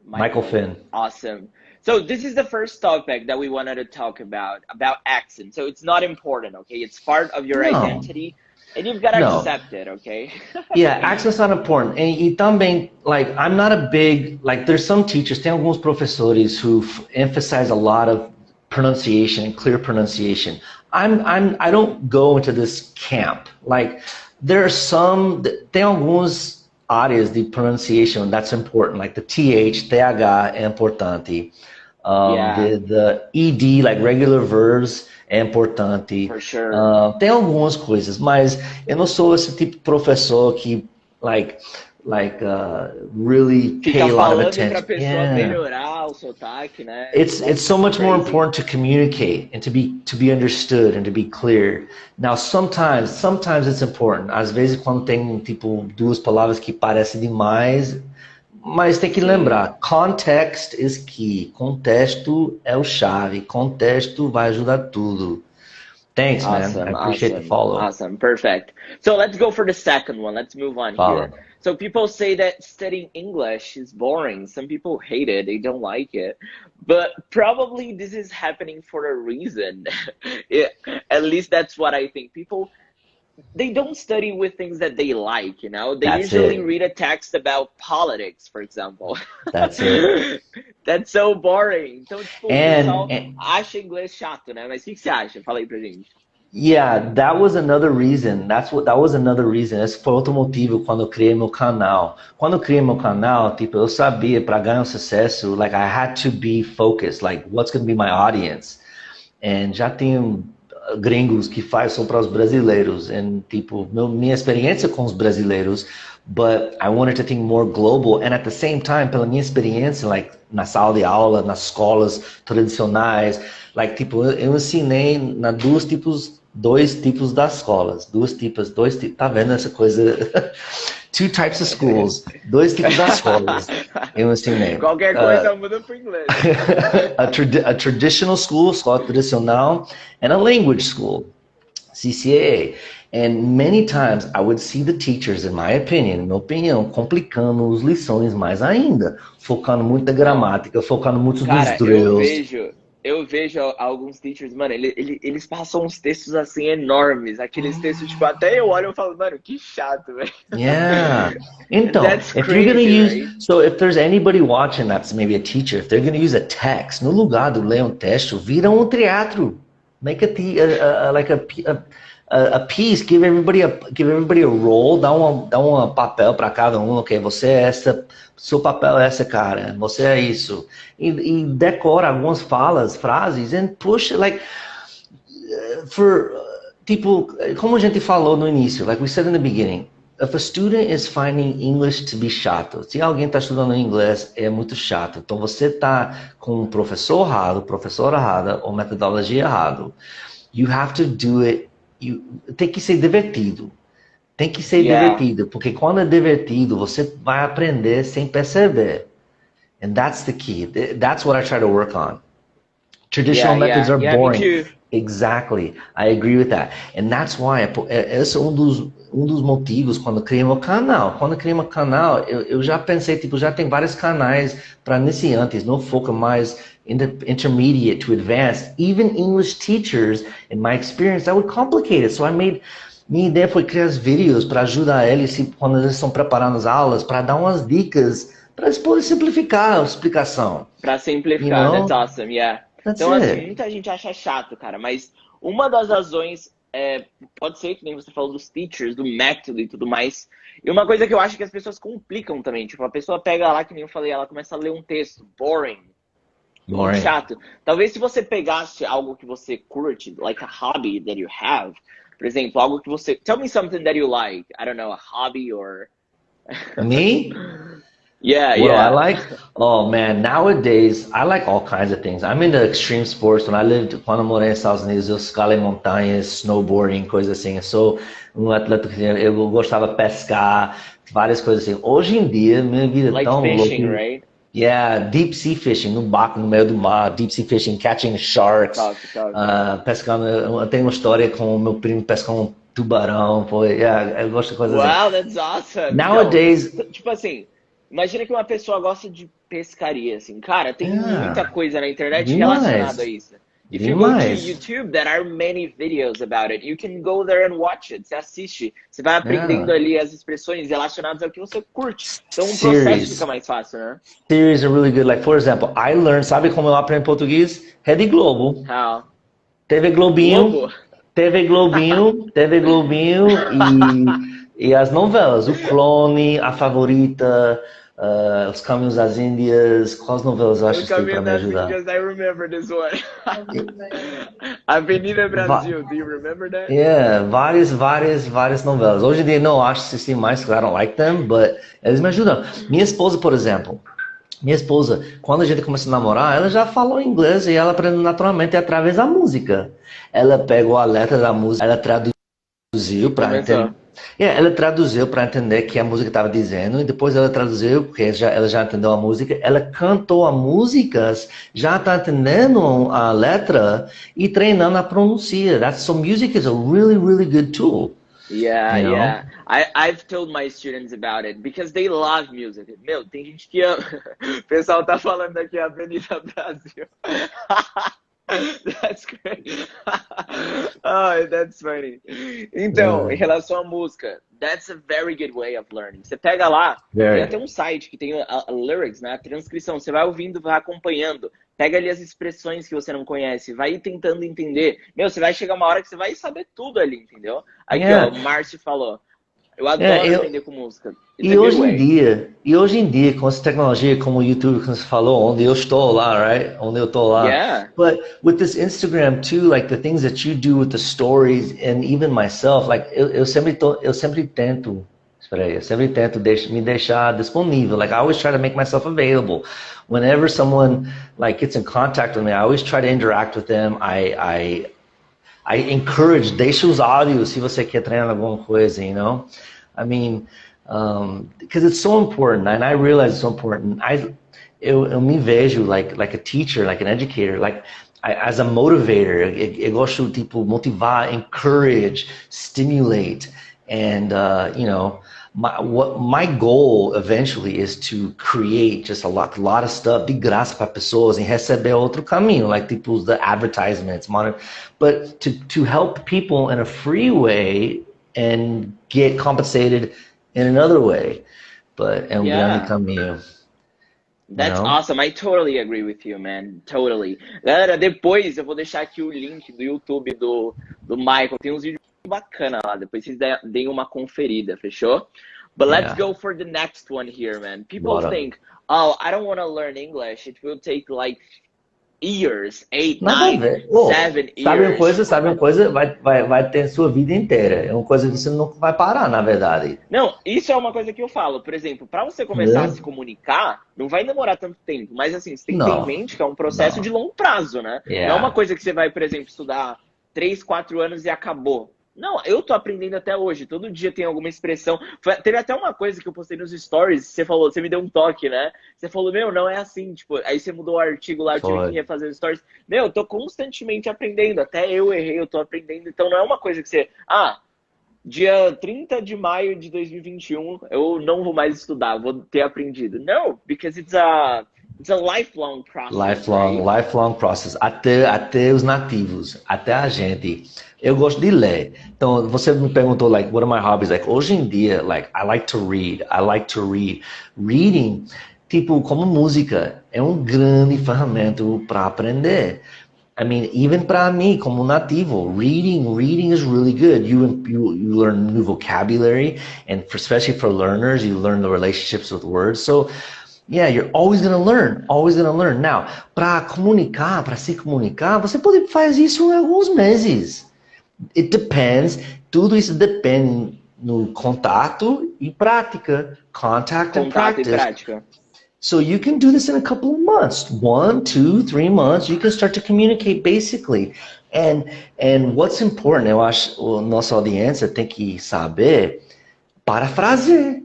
Michael. Finn. Awesome. So this is the first topic that we wanted to talk about accent. So it's not important, okay? It's part of your No, identity, and you've got to no. accept it, okay? Yeah, accent's not important. E também, like, I'm not a big, like, there's some teachers, tem alguns professores who emphasize a lot of pronunciation and clear pronunciation. I don't go into this camp. Like, there are some, tem algumas áreas de pronunciation that's important, like the TH é importante. Yeah, The ED, like regular verbs, é importante. for sure. Tem algumas coisas, mas eu não sou esse tipo de professor que, really pay Fica a lot of falando para a attention. pessoa Yeah. melhorar o sotaque, né? It's so That's much more crazy. important to communicate and to be understood and to be clear. Now, sometimes it's important. Às vezes, quando tem tipo duas palavras que parecem demais, mas tem que Sim. lembrar, context is key. Contexto é o chave. Contexto vai ajudar tudo. Thanks, man. I Awesome, appreciate the awesome, follow. awesome. Perfect. So let's go for the second one. Let's move on Fala. here. So people say that studying English is boring. Some people hate it. They don't like it. But probably this is happening for a reason. It- at least that's what I think. People, they don't study with things that they like, you know? They That's usually it. read a text about politics, for example. That's it. That's so boring. Então, tipo, o pessoal And acha inglês chato, né? Mas o que que você acha? Fala aí pra gente. yeah, that was another reason. That was another reason. Esse foi outro motivo quando eu criei meu canal. Quando eu criei meu canal, tipo, eu sabia para ganhar um sucesso, like I had to be focused, like what's going to be my audience. And já tenho gringos que faz só para os brasileiros, and tipo, minha experiência com os brasileiros, but I wanted to think more global, and at the same time, pela minha experiência, like, na sala de aula, nas escolas tradicionais, like, tipo, eu ensinei na dois tipos das escolas, dois tipos, tá vendo essa coisa? Two types of schools, dois tipos das escolas, eu ensinei. Qualquer coisa muda pro inglês. A traditional school, escola tradicional, and a language school, CCAA. And many times I would see the teachers, in my opinion, minha opinião, complicando as lições mais ainda, focando muito na Não, gramática, focando muito nos cara, drills. eu vejo alguns teachers, mano, eles passam uns textos assim enormes, aqueles textos, tipo, até eu olho e falo, mano, que chato, velho. Yeah. Então, That's if you're gonna crazy, use, right? so if there's anybody watching that's maybe a teacher, if they're gonna use a text, no lugar de ler um texto, vira um teatro. Make a piece, give everybody a role, dá um papel para cada um, ok, você é essa, seu papel é essa cara, você é isso. E decora algumas frases, and push, like, for, tipo, como a gente falou no início, like we said in the beginning, if a student is finding English to be chato, se alguém está estudando inglês, é muito chato. Então você está com um professor errado, professora errada, ou metodologia errado. You have to do it, tem que ser divertido. Tem que ser divertido, porque quando é divertido, você vai aprender sem perceber. And that's the key. That's what I try to work on. Traditional methods are me boring. too. Exactly. I agree with that. And that's why, esse é um dos motivos quando eu criei meu canal. Quando eu criei meu canal, eu já pensei, tipo, já tem vários canais para iniciantes, no foco mais intermediate to advanced. Even English teachers, in my experience, that would complicate it. So minha ideia foi criar os vídeos para ajudar eles, quando eles estão preparando as aulas, para dar umas dicas, para eles poderem simplificar a explicação. Pra You simplificar, that's know? awesome, yeah. That's Então, assim, it. muita gente acha chato, cara, mas uma das razões pode ser que nem você falou dos teachers, do método e tudo mais. E uma coisa que eu acho que as pessoas complicam também, tipo, a pessoa pega lá, que nem eu falei, ela começa a ler um texto, boring, muito Boring. chato. Talvez se você pegasse algo que você curte, like a hobby that you have, por exemplo, algo que você... Tell me something that you like. I don't know, a hobby or... Me? Yeah, What do I yeah. like? Oh man, nowadays I like all kinds of things. I'm into extreme sports. Quando eu morei nos Estados Unidos, eu escalei montanhas, snowboarding, coisas assim. Eu sou um atleta que eu gostava de pescar, várias coisas assim. Hoje em dia, minha vida é Like tão fishing, louca. right? Yeah, deep sea fishing, no barco no meio do mar, deep sea fishing, catching sharks, Top. pescando. Eu tenho uma história com o meu primo pescando um tubarão. Eu gosto de coisas assim. Wow, that's awesome. Então, Nowadays, tipo assim, imagina que uma pessoa gosta de pescaria, assim. Cara, tem muita yeah, coisa na internet relacionada a demais, isso. If you go to demais. YouTube, there are many videos about it. You can go there and watch it. Você assiste, você vai aprendendo Yeah. ali as expressões relacionadas ao que você curte. Então, o processo fica Series. mais fácil, né? Series are really good. Like, for example, I learned, sabe como eu aprendo português? Rede Globo. How? TV Globinho, Globo. TV Globinho e as novelas. O Clone, A Favorita, Os Caminhos das Índias. Quais novelas eu O assisti para Caminho me das ajudar? Índias, I remember this one. Avenida Brasil, do you remember that? Yeah, várias novelas. Hoje em dia não acho assistir mais, because I don't like them, but eles me ajudam. Minha esposa, por exemplo, quando a gente começou a namorar, ela já falou inglês e ela aprendeu naturalmente através da música. Ela pegou a letra da música, ela traduziu para entender. Yeah, ela traduziu para entender o que a música estava dizendo e depois ela traduziu porque ela já entendeu a música. Ela cantou a música, já está entendendo a letra e treinando a pronúncia. So music is a really good tool. Yeah, You know? yeah. I've told my students about it because they love music. Meu, tem gente que ama. O pessoal tá falando aqui Avenida Brasil. That's great. Oh, that's funny. Então, em relação à música, that's a very good way of learning. Você pega lá, tem até um site que tem a lyrics, né? A transcrição. Você vai ouvindo, vai acompanhando. Pega ali as expressões que você não conhece, vai tentando entender. Meu, você vai chegar uma hora que você vai saber tudo ali, entendeu? Aqui, ó, o Márcio falou. Eu adoro aprender com música. E hoje em dia, com essa tecnologia como o YouTube, como você falou, onde eu estou lá, right? Onde eu estou lá. Yeah. But with this Instagram too, like the things that you do with the stories and even myself, like eu sempre tento me deixar disponível. Like I always try to make myself available. Whenever someone like gets in contact with me, I always try to interact with them. I encourage, deixa os áudios se você quer treinar alguma coisa, you know? I mean, because it's so important, and I realize it's so important. Eu me vejo like a teacher, like an educator, like as a motivator. Eu gosto tipo motivar, encourage, stimulate, and you know, my goal eventually is to create just a lot of stuff de graça para pessoas e receber outro caminho, like tipo the advertisements, but to help people in a free way and get compensated in another way. But é grande caminho. That's awesome. I totally agree with you, man. Totally. Galera, depois eu vou deixar aqui o link do YouTube do Michael. Tem uns vídeos bacana lá. Depois vocês deem uma conferida, fechou? But let's go for the next one here, man. People think, oh, I don't want to learn English. It will take like years, 8, 9, 7 years. Sabe uma coisa? Vai ter sua vida inteira. É uma coisa que você nunca vai parar, na verdade. Não, isso é uma coisa que eu falo. Por exemplo, para você começar a se comunicar, não vai demorar tanto tempo. Mas assim, você tem que ter em mente que é um processo de longo prazo, né? Não é uma coisa que você vai, por exemplo, estudar 3, 4 anos e acabou. Não, eu tô aprendendo até hoje. Todo dia tem alguma expressão. Teve até uma coisa que eu postei nos stories. Você falou, você me deu um toque, né? Você falou, meu, não é assim. Tipo, aí você mudou o artigo lá, eu tive que Foi. refazer os stories. Meu, eu tô constantemente aprendendo. Até eu errei, eu tô aprendendo. Então não é uma coisa que você. Ah, dia 30 de maio de 2021, eu não vou mais estudar, vou ter aprendido. No, because it's a lifelong process, Lifelong, right? lifelong process. Até os nativos, até a gente. Eu gosto de ler. Então, você me perguntou, like, what are my hobbies? Like, hoje em dia, like, I like to read. I like to read. Reading, tipo, como música, é um grande ferramenta para aprender. I mean, even para mim, como nativo, reading is really good. You learn new vocabulary, and especially for learners, you learn the relationships with words. So, yeah, you're always gonna learn, always gonna learn. Now, para comunicar, para se comunicar, você pode fazer isso em alguns meses. It depends. Tudo isso depende no contato e prática. Contact and Contato e practice. prática. So you can do this in a couple of months, 1, 2, 3 months. You can start to communicate basically. And what's important, eu acho, a nossa audiência tem que saber parafrasear.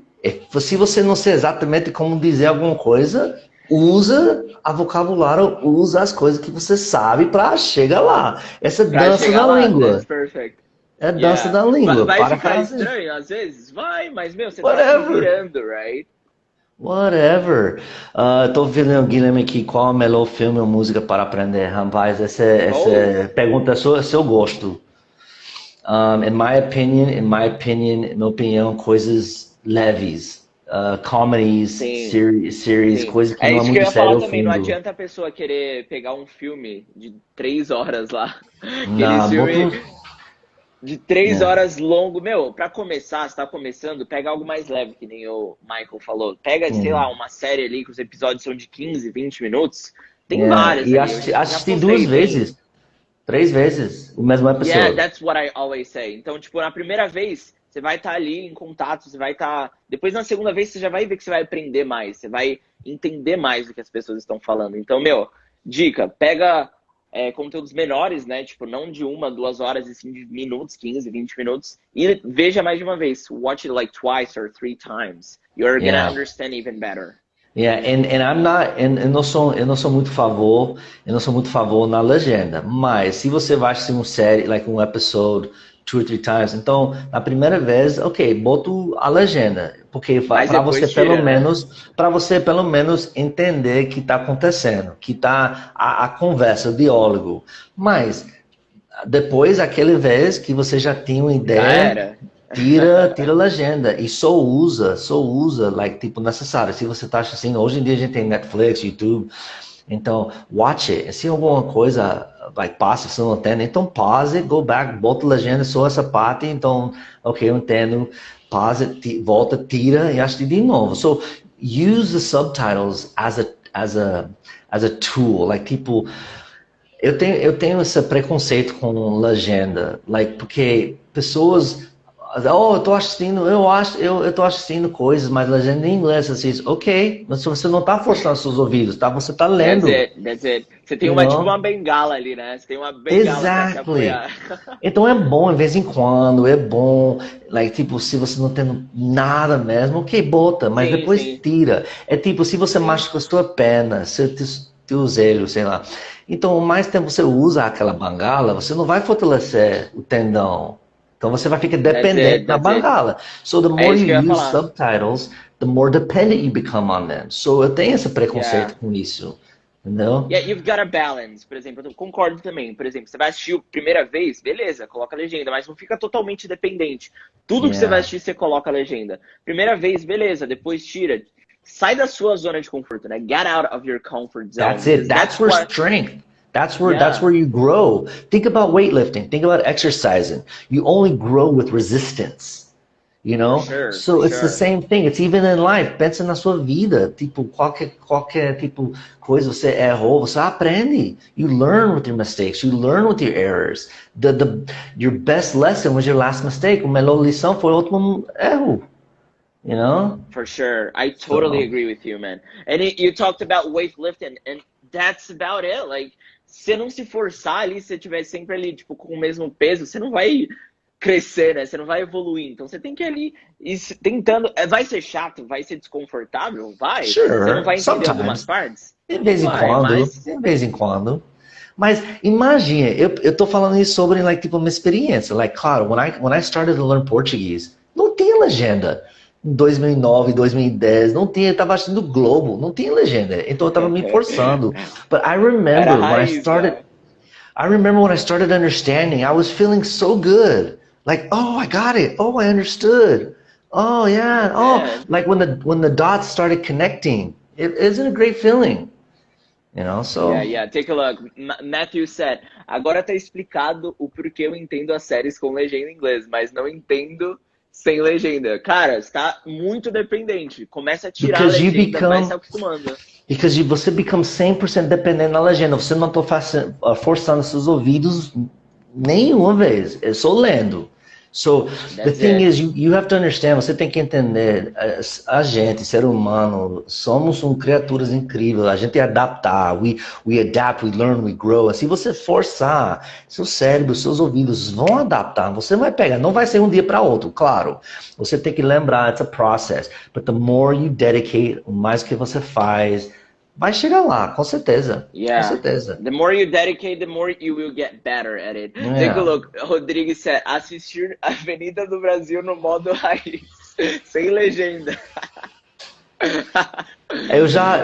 Se você não sei exatamente como dizer alguma coisa, usa a vocabulário, usa as coisas que você sabe para chegar lá. Essa Pra dança chegar da lá, língua. that's perfect. É a dança Yeah. da língua. Vai ficar Parafrasear. estranho às vezes? Vai, mas, meu, você tá se Whatever. virando, right? Whatever. Tô vendo o Guilherme aqui, qual é o melhor filme ou música para aprender? Rapaz, essa Oh, pergunta é seu gosto. In my opinião, coisas leves. Comedies, sim, series, sim. coisa que É não é isso que eu muito ia falar sério ao também. Não fundo. adianta a pessoa querer pegar um filme de 3 horas lá. Aquele Não, filme boto... de três Yeah. horas longo. Meu, pra começar, você tá começando, pega algo mais leve, que nem o Michael falou. Pega, sei lá, Uhum. uma série ali que os episódios são de 15, 20 minutos. Tem Yeah. várias E aí. Eu já assisti duas postei, tem. vezes, 3 vezes, o mesmo Yeah, episódio. that's what I always say. Então, tipo, na primeira vez, você vai estar ali em contato, você vai estar. Depois, na segunda vez, você já vai ver que você vai aprender mais, você vai entender mais do que as pessoas estão falando. Então, meu, dica, pega conteúdos menores, né? Tipo, não de 1, 2 horas, e sim de minutos, 15, 20 minutos, e veja mais de uma vez. Watch it like twice or 3 times. You're gonna Yeah. understand even better. Yeah, and I'm not, eu não sou muito favor, eu não sou muito favor na legenda, mas se você vai assistir uma série, like um episode 2 or 3 times, então na primeira vez, ok, boto a legenda, porque Mas para você depois pelo tira, né? menos, para você pelo menos entender o que está acontecendo, que tá a conversa, o diálogo, mas depois aquela vez que você já tinha uma Já ideia, era. tira a legenda e só usa, like, tipo, necessário. Se você tá assistindo, hoje em dia a gente tem Netflix, YouTube, então, watch it. Se alguma coisa, like, passa, você não entende, então pause, go back, bota a legenda, só essa parte, então, ok, eu entendo, pause, volta, tira e assiste de novo. So, use the subtitles as a tool, like, tipo, eu tenho esse preconceito com legenda, like, porque pessoas, eu tô assistindo coisas, mas legenda em inglês, você diz, ok, mas você não tá forçando seus ouvidos, tá? Você tá That's lendo, it, that's it. Você tem you uma, tipo, know? uma bengala ali, né? Você tem uma bengala pra se Exactly. apoiar. Então é bom, de vez em quando, é bom, like, tipo, se você não tem nada mesmo, ok, bota, mas Sim, depois sim, tira. É tipo, se você sim. machuca a sua perna, teu joelho, sei lá. Então, mais tempo você usa aquela bengala, você não vai fortalecer o tendão. Então você vai ficar That's dependente it, da that's it. bengala. So the É more isso que eu ia you use falar. subtitles, the more dependent you become on them. So eu tenho esse Yeah. preconceito com isso, entendeu? Yeah, you've got a balance, por exemplo, eu concordo também. Por exemplo, você vai assistir a primeira vez, beleza, coloca a legenda, mas não fica totalmente dependente. Tudo que você vai Yeah. assistir, você coloca a legenda. Primeira vez, beleza, depois tira. Sai da sua zona de conforto, né? Get out of your comfort zone, That's it. because That's that's where what, strength. That's yeah, where you grow. Think about weightlifting. Think about exercising. You only grow with resistance. You for know? sure, for So it's the sure. same thing. It's even in life. Pensa na sua vida. Tipo, qualquer tipo coisa você errou, você aprende. You learn with your mistakes. You learn with your errors. Your best lesson was your last mistake. A melhor lição foi o último erro. You know? For sure. I totally So, agree with you, man. And you talked about weightlifting, and that's about it. Like, se não se forçar ali, se você estiver sempre ali, tipo, com o mesmo peso, você não vai crescer, né? Você não vai evoluir. Então você tem que ir ali tentando. Vai ser chato, vai ser desconfortável? Vai. Você não Sure, vai entender algumas sometimes. partes? De vez em Vai, quando, mas. de vez em quando. Mas imagina, eu tô falando isso sobre, like, tipo, uma experiência. Like, claro, when I started to learn Portuguese, não tinha legenda. Em 2009, 2010, não tinha, eu tava assistindo Globo, não tinha legenda. Então eu tava me forçando. But Era raiz, né? I remember when I started understanding, I was feeling so good. Like, oh, I got it. Oh, I understood. Oh, yeah. Oh, É. like when the dots started connecting. Isn't it a great feeling? You know, Yeah, so yeah. Take a look. Matthew said, agora tá explicado o porquê eu entendo as séries com legenda em inglês, mas não entendo sem legenda. Cara, está muito dependente. Começa a tirar a because you legenda, vai se become acostumando. você become 100% dependente da legenda. Você não está forçando seus ouvidos nenhuma vez. É só lendo. So, the That's thing it. is, you have to understand, você tem que entender, a gente, ser humano, somos criaturas incríveis, a gente é adaptar, we adapt, we learn, we grow. Se você forçar, seu cérebro, seus ouvidos vão adaptar, você vai pegar, não vai ser um dia para outro, claro. Você tem que lembrar, it's a process, but the more you dedicate, o mais que você faz, vai chegar lá, com certeza, com Yeah. certeza. The more you dedicate, the more you will get better at it. Yeah. Take a look. Rodrigues said, assistir Avenida do Brasil no modo raiz, sem legenda.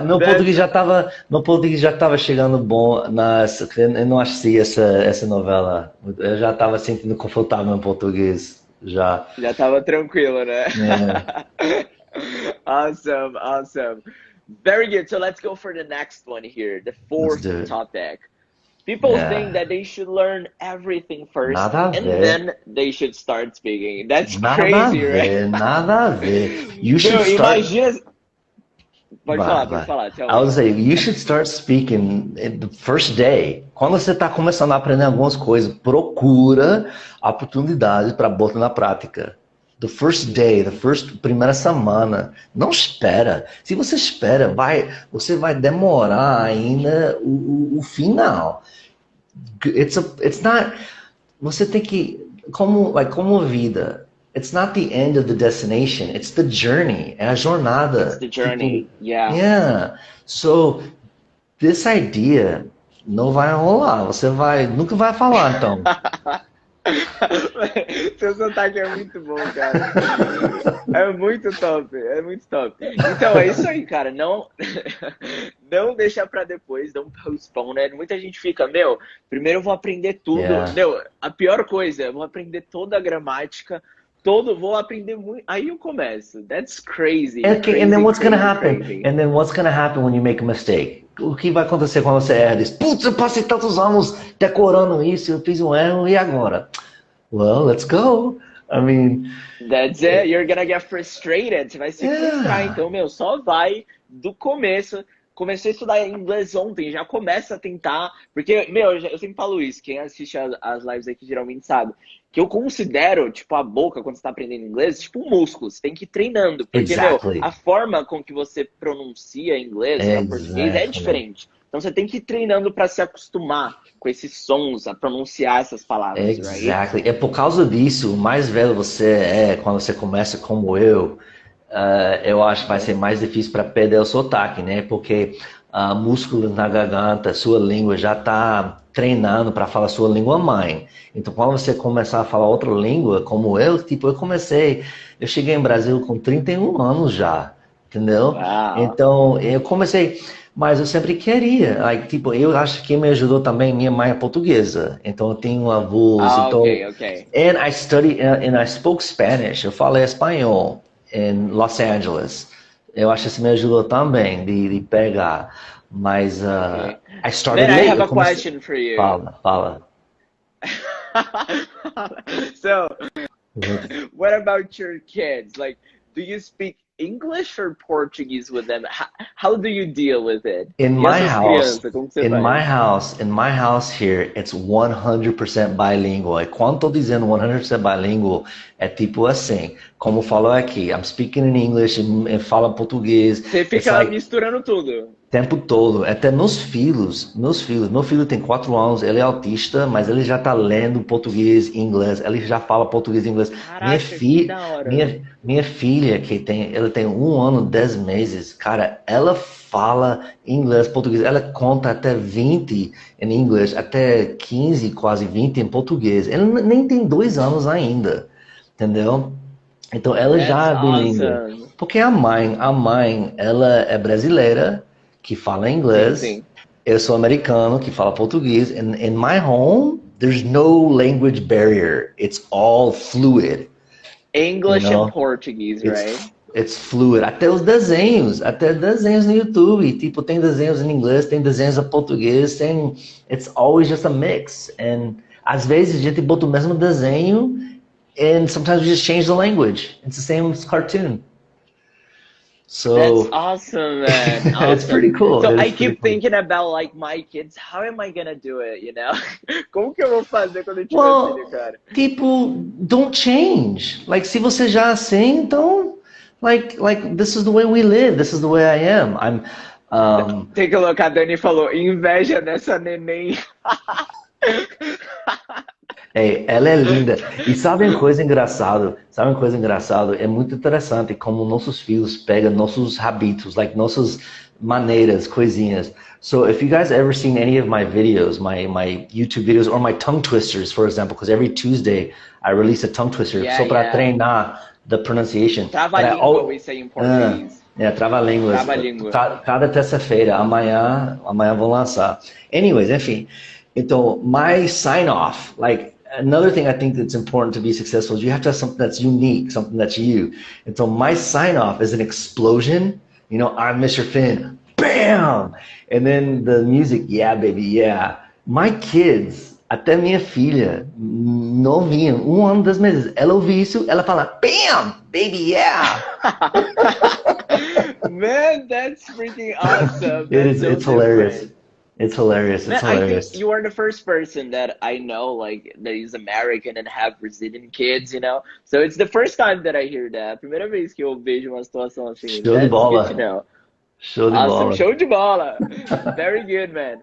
Meu português já estava chegando bom eu não assisti essa novela. Eu já estava sentindo confortável em português já. Já tava tranquilo, né? É. Awesome, awesome. Very good. So let's go for the next one here, the fourth do it. topic. People Yeah. think that they should learn everything first Nada a and ver. then they should start speaking. That's Nada crazy, a ver, right? nada a ver. You should Meu, start. imagina. Pode Vai, falar, vai. pode falar. Tell I would me. say you should start speaking the first day. Quando você está começando a aprender algumas coisas, procura oportunidade para botar na prática. The first day, primeira semana. Não espera. Se você espera, você vai demorar ainda o final. It's not. Você tem que, como vida. It's not the end of the destination. It's the journey. É a jornada. It's the journey. Tipo, Yeah. yeah. So, this idea não vai rolar. Você nunca vai falar, então. Seu sotaque é muito bom, cara. É muito top, é muito top. Então, é isso aí, cara. Não, não deixa pra depois, não postpone, né? Muita gente fica, primeiro eu vou aprender tudo. Yeah. A pior coisa, eu vou aprender toda a gramática, vou aprender muito. Aí eu começo. That's crazy. And then what's gonna happen? Crazy. And then what's gonna happen when you make a mistake? O que vai acontecer quando você erra? Diz, putz, eu passei tantos anos decorando isso, eu fiz um erro, e agora? Well, let's go. I mean... That's it. You're gonna get frustrated. Você vai se frustrar. Então, só vai do começo. Comecei a estudar inglês ontem, já começa a tentar. Porque, eu sempre falo isso. Quem assiste as lives aqui geralmente sabe. Que eu considero, tipo, a boca, quando você tá aprendendo inglês, tipo um músculo. Você tem que ir treinando. Porque, a forma com que você pronuncia inglês para português é diferente. Então, você tem que ir treinando para se acostumar com esses sons, a pronunciar essas palavras, Exactly. É por causa disso, o mais velho você é, quando você começa como eu acho que vai ser mais difícil para perder o sotaque, né? Porque músculo na garganta, sua língua já está treinando para falar sua língua mãe. Então, quando você começar a falar outra língua, como eu cheguei em Brasil com 31 anos já, entendeu? Wow. Então, eu comecei... Mas eu sempre queria. Eu acho que me ajudou também, minha mãe é portuguesa. Então eu tenho uma voz. Okay. And I spoke Spanish. Eu falei espanhol em Los Angeles. Eu acho que isso me ajudou também de pegar. Mas I started late. I have a question for you. Fala. So, what about your kids? Like, do you speak English or Portuguese with them? How do you deal with it? In my house here, it's 100% bilingual. E quando estou dizendo 100% bilingual, é tipo assim, como falou aqui, I'm speaking in English e falo português. Você fica misturando tudo. Tempo todo, até meus filhos, meu filho tem 4 anos, ele é autista, mas ele já tá lendo português e inglês, ele já fala português e inglês. Caraca, que da hora. Minha filha, ela tem 1 ano, 10 meses, cara, ela fala inglês, português, ela conta até 20 em inglês, até 15, quase 20 em português. Ele nem tem 2 anos ainda, entendeu? Então ela That's já é bilíngue. awesome. Porque a mãe, ela é brasileira, que fala Sim, inglês. sim. Eu sou americano, que fala português. And in my home, there's no language barrier. It's all fluid, you English and know? Portuguese, right? It's fluid. Até desenhos no YouTube. Tipo, tem desenhos em inglês, tem desenhos em português, tem... It's always just a mix. And às vezes a gente bota o mesmo desenho and sometimes we just change the language. It's the same as cartoon. That's So awesome, man. it's pretty Awesome. cool. So It I is pretty keep cool. thinking about like my kids. How am I gonna do it, you know? Como que eu vou fazer quando eu tiver filho, Well, cara? people don't change. Like, se você já é assim, então, like this is the way we live. This is the way I am. Tem que colocar, a Dani falou, inveja nessa neném. Ela é linda. E sabe uma coisa engraçada? Sabe uma coisa engraçada? É muito interessante como nossos filhos pegam nossos hábitos, like nossas maneiras, coisinhas. So if you guys ever seen any of my videos, my YouTube videos or my tongue twisters, for example, because every Tuesday I release a tongue twister Yeah, só para yeah. treinar the pronunciation. But I Trava-língua, we say in português. trava-línguas. Trava-língua. Cada terça-feira, amanhã vou lançar. Anyways, enfim. Então, my sign off, like another thing I think that's important to be successful is you have to have something that's unique, something that's you. Então, my sign off is an explosion. You know, I'm Mr. Finn. Bam! And then the music, yeah, baby, yeah. My kids, até minha filha, novinha, 1 ano, 10 meses, ela ouve isso, ela fala, bam, baby, yeah. Man, that's freaking awesome. It That's is, so it's hilarious. different. It's hilarious. Man, It's I hilarious. think you are the first person that I know, like, that is American and have Brazilian kids, you know? So it's the first time that I hear that. Primeira vez que eu vejo uma situação assim. Show de That's good to bola. know. Show de Awesome. bola. Show de bola. Very good, man.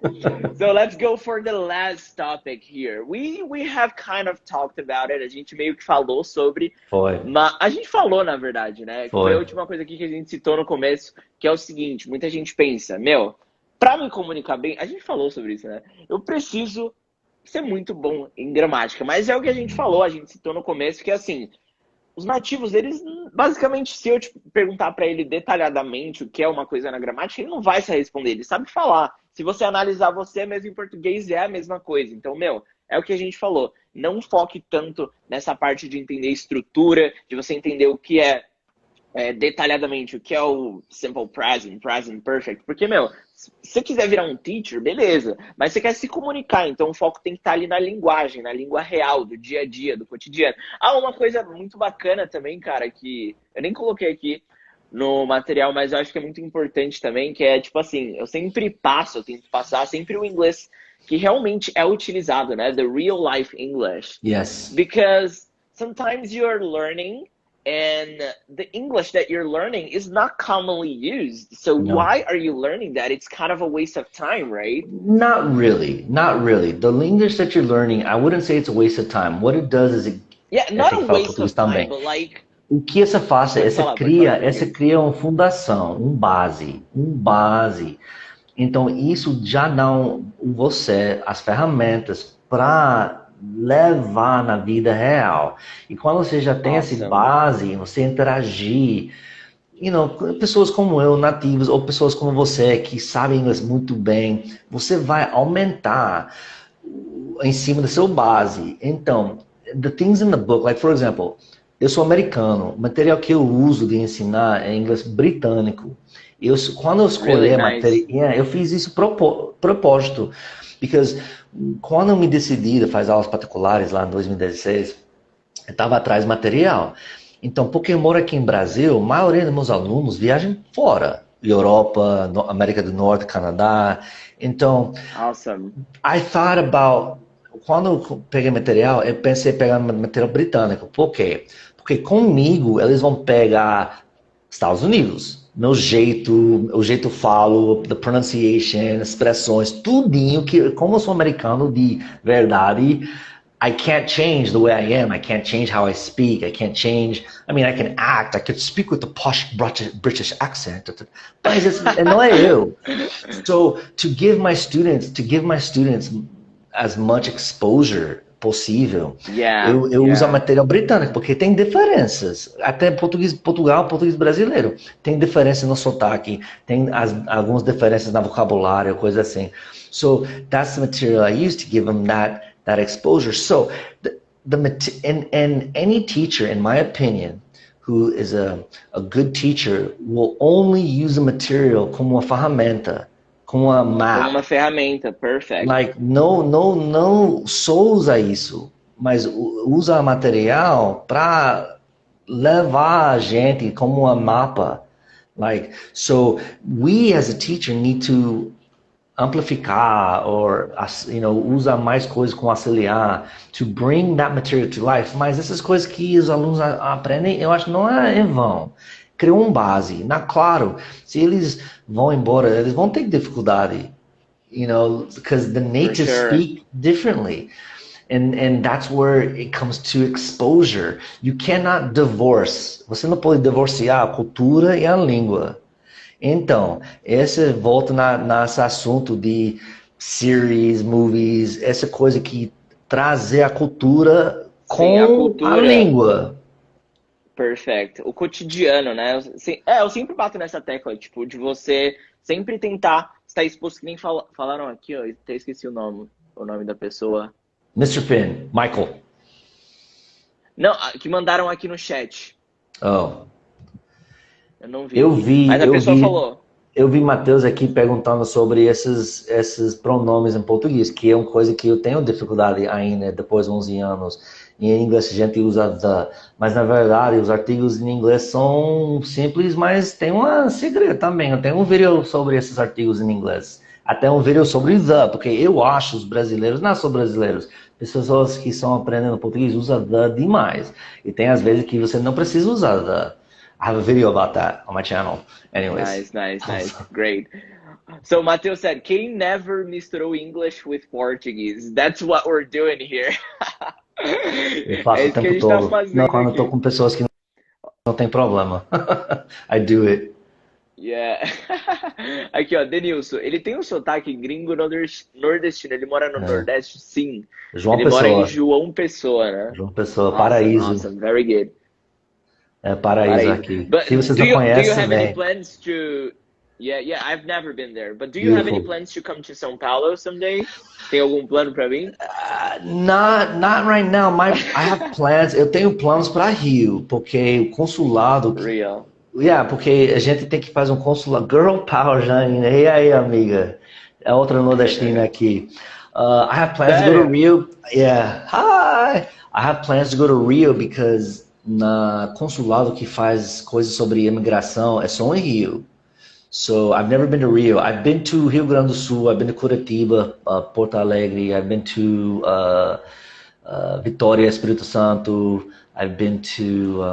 So let's go for the last topic here. We have kind of talked about it. A gente meio que falou sobre. Foi. A gente falou, na verdade, né? Foi. Foi a última coisa aqui que a gente citou no começo, que é o seguinte: muita gente pensa, meu, pra me comunicar bem, a gente falou sobre isso, né? Eu preciso ser muito bom em gramática. Mas é o que a gente falou, a gente citou no começo, que assim. Os nativos, eles, basicamente, se eu te perguntar para ele detalhadamente o que é uma coisa na gramática, ele não vai se responder, ele sabe falar. Se você analisar você mesmo em português, é a mesma coisa. Então, meu, é o que a gente falou. Não foque tanto nessa parte de entender estrutura, de você entender o que é, detalhadamente, o que é o simple present, present perfect. Porque, meu, se você quiser virar um teacher, beleza. Mas você quer se comunicar, então o foco tem que estar ali na linguagem, na língua real, do dia a dia, do cotidiano. Ah, uma coisa muito bacana também, cara, que eu nem coloquei aqui no material, mas eu acho que é muito importante também, que é, tipo assim, eu tento passar sempre o inglês que realmente é utilizado, né? The real life English. Yes. Because sometimes you're learning and the English that you're learning is not commonly used. So No. why are you learning that? It's kind of a waste of time, right? Not really. Not really. The English that you're learning, I wouldn't say it's a waste of time. What it does is Yeah, not tem a que falar waste português of time, também. but like... O que essa faz? Pode Essa falar, cria uma fundação, um base. Então isso já dá você as ferramentas para levar na vida real. E quando você já tem essa Awesome. base, você interagir, pessoas como eu, nativos, ou pessoas como você, que sabem inglês muito bem, você vai aumentar em cima da sua base. Então, the things in the book, like for example, eu sou americano, o material que eu uso de ensinar é inglês britânico. Quando eu escolhi a matéria, eu fiz isso propósito. Because quando eu me decidi a fazer aulas particulares lá em 2016, eu estava atrás de material. Então, porque eu moro aqui em Brasil, a maioria dos meus alunos viajam fora. Europa, América do Norte, Canadá. Então, Awesome. I thought about... Quando eu peguei material, eu pensei em pegar material britânico. Por quê? Porque comigo, eles vão pegar Estados Unidos. Meu jeito, o jeito eu falo, the pronunciation, expressões, tudinho que, como eu sou americano de verdade, I can't change the way I am. I can't change how I speak. I can't change. I mean, I can act. I could speak with a posh British accent. Mas não é eu. So to give my students as much exposure possível, eu uso a material britânico, porque tem diferenças. Até português Portugal, português brasileiro. Tem diferença no sotaque, tem algumas diferenças na vocabulário, coisa assim. So that's the material I use to give them that exposure. So and any teacher, in my opinion, who is a good teacher will only use the material como uma ferramenta, como uma map. Como uma ferramenta, perfect. Like, não só usa isso, mas usa material para levar a gente como uma mapa. Like, so we as a teacher need to amplificar or, usar mais coisas com auxiliar to bring that material to life. Mas essas coisas que os alunos aprendem, eu acho que não é em vão. Criou um base. Claro, se eles vão embora, eles vão ter dificuldade. Because the natives speak differently. And that's where it comes to exposure. You cannot divorce. Você não pode divorciar a cultura e a língua. Então, esse volta nesse assunto de series, movies, essa coisa que trazer a cultura com a língua. Perfeito. O cotidiano, né? Eu sempre bato nessa tecla, tipo, de você sempre tentar estar exposto, que nem falaram aqui, ó, eu até esqueci o nome da pessoa. Mr. Finn, Michael. Não, que mandaram aqui no chat. Oh. Eu não vi. Mas a pessoa falou. Eu vi Matheus aqui perguntando sobre esses pronomes em português, que é uma coisa que eu tenho dificuldade ainda, depois de 11 anos. E em inglês a gente usa the, mas na verdade os artigos em inglês são simples, mas tem um segredo também. Eu tenho um vídeo sobre esses artigos em inglês. Até um vídeo sobre the, porque eu acho os brasileiros, não só brasileiros, pessoas que estão aprendendo português usam the demais. E tem às vezes que você não precisa usar the. I have a video about that on my channel. Anyways. Nice. Great. So Matheus said, quem never misturou English with Portuguese? That's what we're doing here. Eu faço o tempo todo. Não, quando eu tô com pessoas que não tem problema. I do it. Yeah. Aqui, ó, Denilson. Ele tem um sotaque gringo nordestino. Ele mora no Nordeste, sim. João ele Pessoa. mora em João Pessoa, né? João Pessoa, Paraíso. Awesome, very good. É Paraíso aqui. But se vocês não conhecem, do you have any plans to... Yeah, I've never been there. But do you have any plans to come to São Paulo someday? Tem algum plano para mim? Not right now. I have plans. Eu tenho planos para Rio, porque o consulado... Real. Yeah, porque a gente tem que fazer um consulado. Girl power, Janine. E aí, amiga? É outra nordestina aqui. I have plans to go to Rio. Yeah. Hi! I have plans to go to Rio because na consulado que faz coisas sobre imigração é só em Rio. So I've never been to Rio. I've been to Rio Grande do Sul. I've been to Curitiba, Porto Alegre. I've been to Vitória, Espírito Santo. I've been to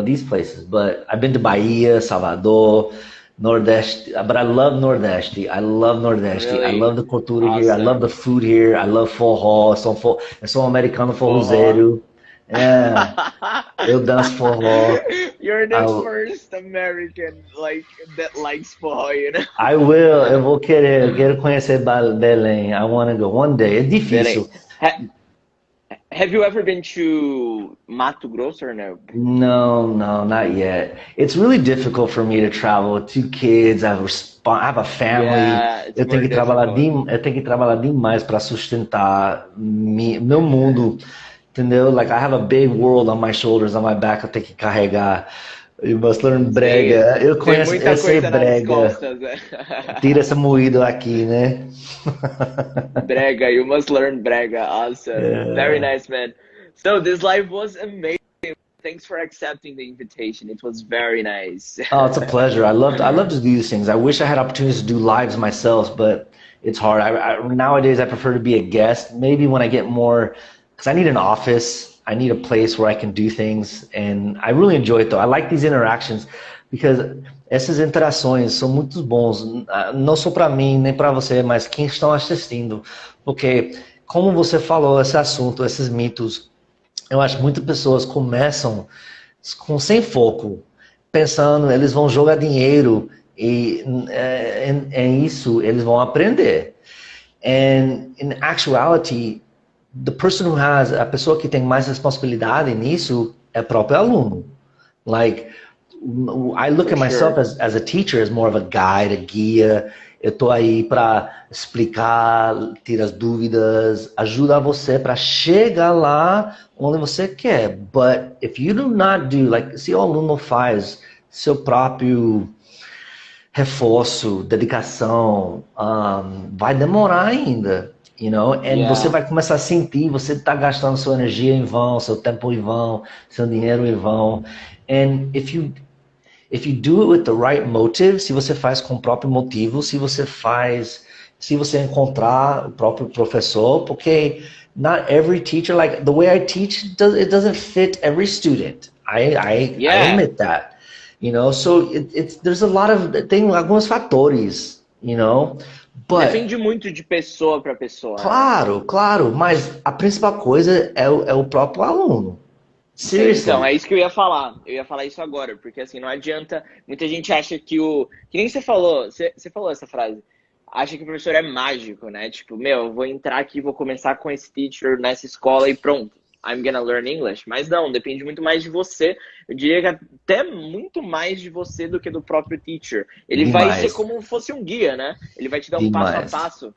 these places. But I've been to Bahia, Salvador, Nordeste. But I love Nordeste. I love Nordeste. Really? I love the cultura here. I love the food here. I love forró. Eu sou um americano forrozeiro. Eu danço forró. You're the first American that likes forró, you know? Eu vou querer. Eu quero conhecer Belém. I want to go one day. É difícil. Have you ever been to Mato Grosso or no? No, not yet. It's really difficult for me to travel with 2 kids. I have a family. Yeah, eu tenho que trabalhar demais para sustentar meu mundo. Entendeu? Like, I have a big world on my shoulders, on my back, eu tenho que carregar. You must learn brega. Eu conheço, eu sei brega. Costas, Tira essa moída aqui, né? Brega, you must learn brega. Awesome. Yeah. Very nice, man. So this live was amazing. Thanks for accepting the invitation. It was very nice. Oh, it's a pleasure. I love to do these things. I wish I had opportunities to do lives myself, but it's hard. Nowadays, I prefer to be a guest. Maybe when I get more... Because I need an office. I need a place where I can do things, and I really enjoy it though. I like these interactions because essas interações são muito bons, não só para mim nem para você, mas quem estão assistindo, porque como você falou esse assunto, esses mitos, eu acho que muitas pessoas começam sem foco, pensando eles vão jogar dinheiro e em isso eles vão aprender. And in actuality, the person who has, a pessoa que tem mais responsabilidade nisso é o próprio aluno. Like, I look at myself as a teacher, as more of a guide, a guia. Eu tô aí para explicar, tirar as dúvidas, ajudar você para chegar lá onde você quer. But if you do not do, like, se o aluno faz seu próprio reforço, dedicação, vai demorar ainda, you know? And você vai começar a sentir, você está gastando sua energia em vão, seu tempo em vão, seu dinheiro em vão. And if you do it with the right motive, se você faz com o próprio motivo, se você encontrar o próprio professor, porque not every teacher, like the way I teach, it doesn't fit every student. I admit that. You know, so there's a lot of, tem alguns fatores, you know, but... Depende muito de pessoa para pessoa. Claro, claro, mas a principal coisa é o próprio aluno. Seriously. Então, é isso que eu ia falar. Eu ia falar isso agora, porque assim, não adianta, muita gente acha que que nem você falou essa frase, acha que o professor é mágico, né? Tipo, eu vou entrar aqui, vou começar com esse teacher nessa escola e pronto. I'm gonna learn English. Mas não, depende muito mais de você. Eu diria que até muito mais de você do que do próprio teacher. Ele vai ser como se fosse um guia, né? Ele vai te dar um passo a passo,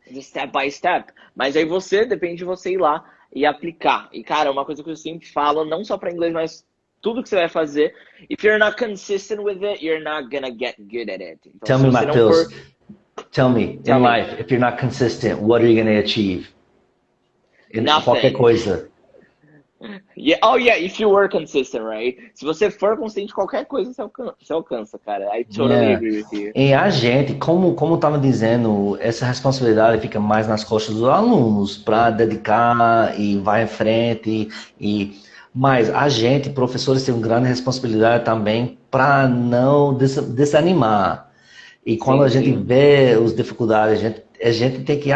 de step by step. Mas aí depende de você ir lá e aplicar. E, cara, uma coisa que eu sempre falo, não só para inglês, mas tudo que você vai fazer, if you're not consistent with it, you're not gonna get good at it. Então, tell me, Matheus, tell me, in life, if you're not consistent, what are you gonna achieve? In qualquer coisa. If you were consistent, right? Se você for consistente, qualquer coisa você alcança, cara. I totally agree with you. E a gente, como eu estava dizendo, essa responsabilidade fica mais nas costas dos alunos para dedicar e vai em frente. Mas a gente, professores, tem uma grande responsabilidade também para não desanimar. E quando a gente vê as dificuldades, a gente tem que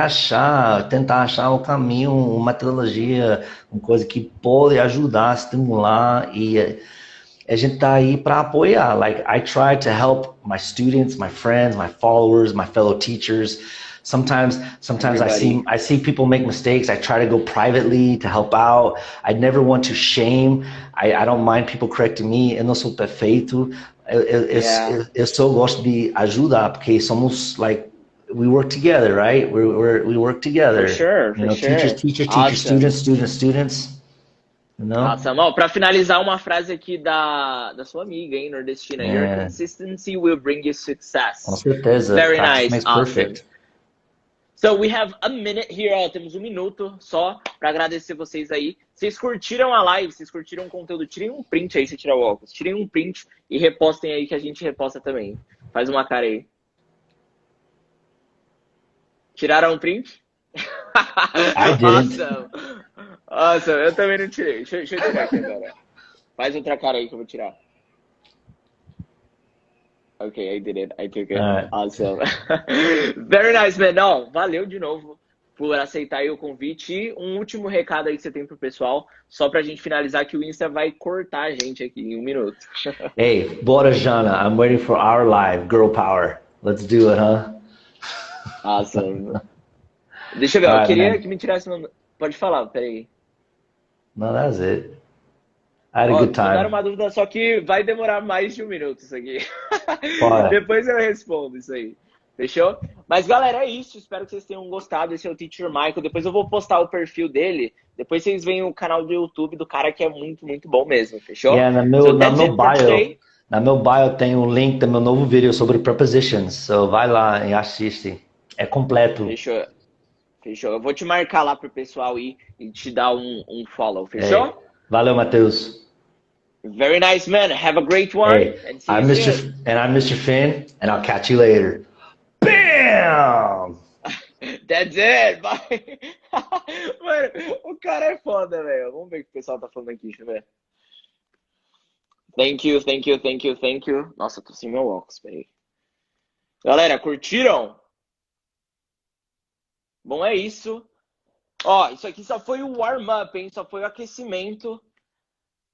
tentar achar o caminho, uma metodologia, uma coisa que pode ajudar, estimular, e a gente tá aí para apoiar. Like, I try to help my students, my friends, my followers, my fellow teachers. Sometimes I see people make mistakes. I try to go privately to help out. I never want to shame. I don't mind people correcting me. Eu não sou perfeito. Eu só gosto de ajudar, porque somos, like, we work together, right? We work together. For sure, you know, teachers, awesome. students. You know? Awesome. Para finalizar, uma frase aqui da sua amiga, hein, nordestina. Your consistency will bring you success. Com certeza. Very nice. Makes awesome. Perfect. So we have a minute here, temos 1 minuto só para agradecer vocês aí. Vocês curtiram a live, vocês curtiram o conteúdo, tirem um print aí, se tirar o óculos. Tirem um print e repostem aí que a gente reposta também. Faz uma cara aí. Tiraram um print? Awesome, eu também não tirei. Deixa eu tirar aqui agora. Faz outra cara aí que eu vou tirar. Okay, I did it. I took it. Awesome. Very nice, man. Não, valeu de novo por aceitar aí o convite. E um último recado aí que você tem pro pessoal, só pra gente finalizar, que o Insta vai cortar a gente aqui em 1 minuto. Hey, bora, Jana. I'm waiting for our live. Girl power. Let's do it, huh? Awesome. Deixa eu ver, eu queria que me tirasse... Pode falar, peraí. No, that's it. I had a good time. Mandaram uma dúvida, só que vai demorar mais de 1 minuto isso aqui. Depois eu respondo isso aí. Fechou? Mas, galera, é isso. Espero que vocês tenham gostado. Esse é o Teacher Michael. Depois eu vou postar o perfil dele. Depois vocês veem o canal do YouTube do cara, que é muito, muito bom mesmo. Fechou? Na meu bio tem um link do meu novo vídeo sobre prepositions. So vai lá e assiste. É completo. Fechou. Eu vou te marcar lá pro pessoal ir e te dar um follow. Fechou? Valeu, Matheus. Very nice, man. Have a great one. Hey, I'm Mr. Finn, and I'll catch you later. Bam! That's it. Bye. Mano, o cara é foda, velho. Vamos ver o que o pessoal tá falando aqui, deixa eu ver. Thank you, thank you, thank you, thank you. Nossa, eu tô sem meu óculos, peraí. Galera, curtiram? Bom, é isso. Ó, isso aqui só foi o warm-up, hein? Só foi o aquecimento.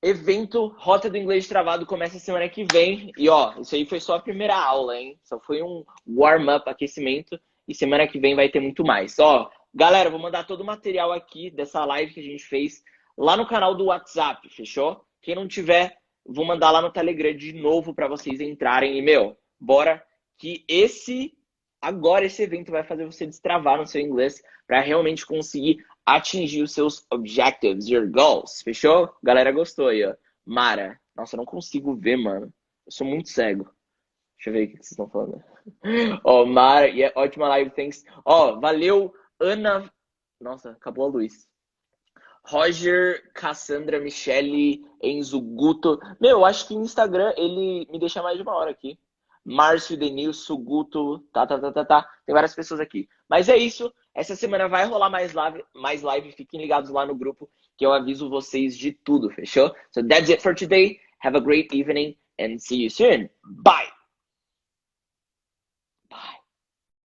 Evento Rota do Inglês Travado começa semana que vem. E ó, isso aí foi só a primeira aula, hein? Só foi um warm-up, aquecimento. E semana que vem vai ter muito mais. Ó, galera, vou mandar todo o material aqui dessa live que a gente fez lá no canal do WhatsApp, fechou? Quem não tiver, vou mandar lá no Telegram de novo para vocês entrarem. E, meu, bora que agora esse evento vai fazer você destravar no seu inglês para realmente conseguir atingir os seus objectives, your goals. Fechou? Galera gostou aí, ó. Mara. Nossa, eu não consigo ver, mano. Eu sou muito cego. Deixa eu ver o que vocês estão falando. Ó, Mara, ótima live, thanks. Ó, valeu, Ana. Nossa, acabou a luz. Roger, Cassandra, Michele, Enzo, Guto. Meu, eu acho que o Instagram, ele me deixa mais de uma hora aqui. Márcio, Denilson, Guto, tá. Tem várias pessoas aqui. Mas é isso. Essa semana vai rolar mais live. Fiquem ligados lá no grupo que eu aviso vocês de tudo, fechou? So that's it for today. Have a great evening and see you soon. Bye!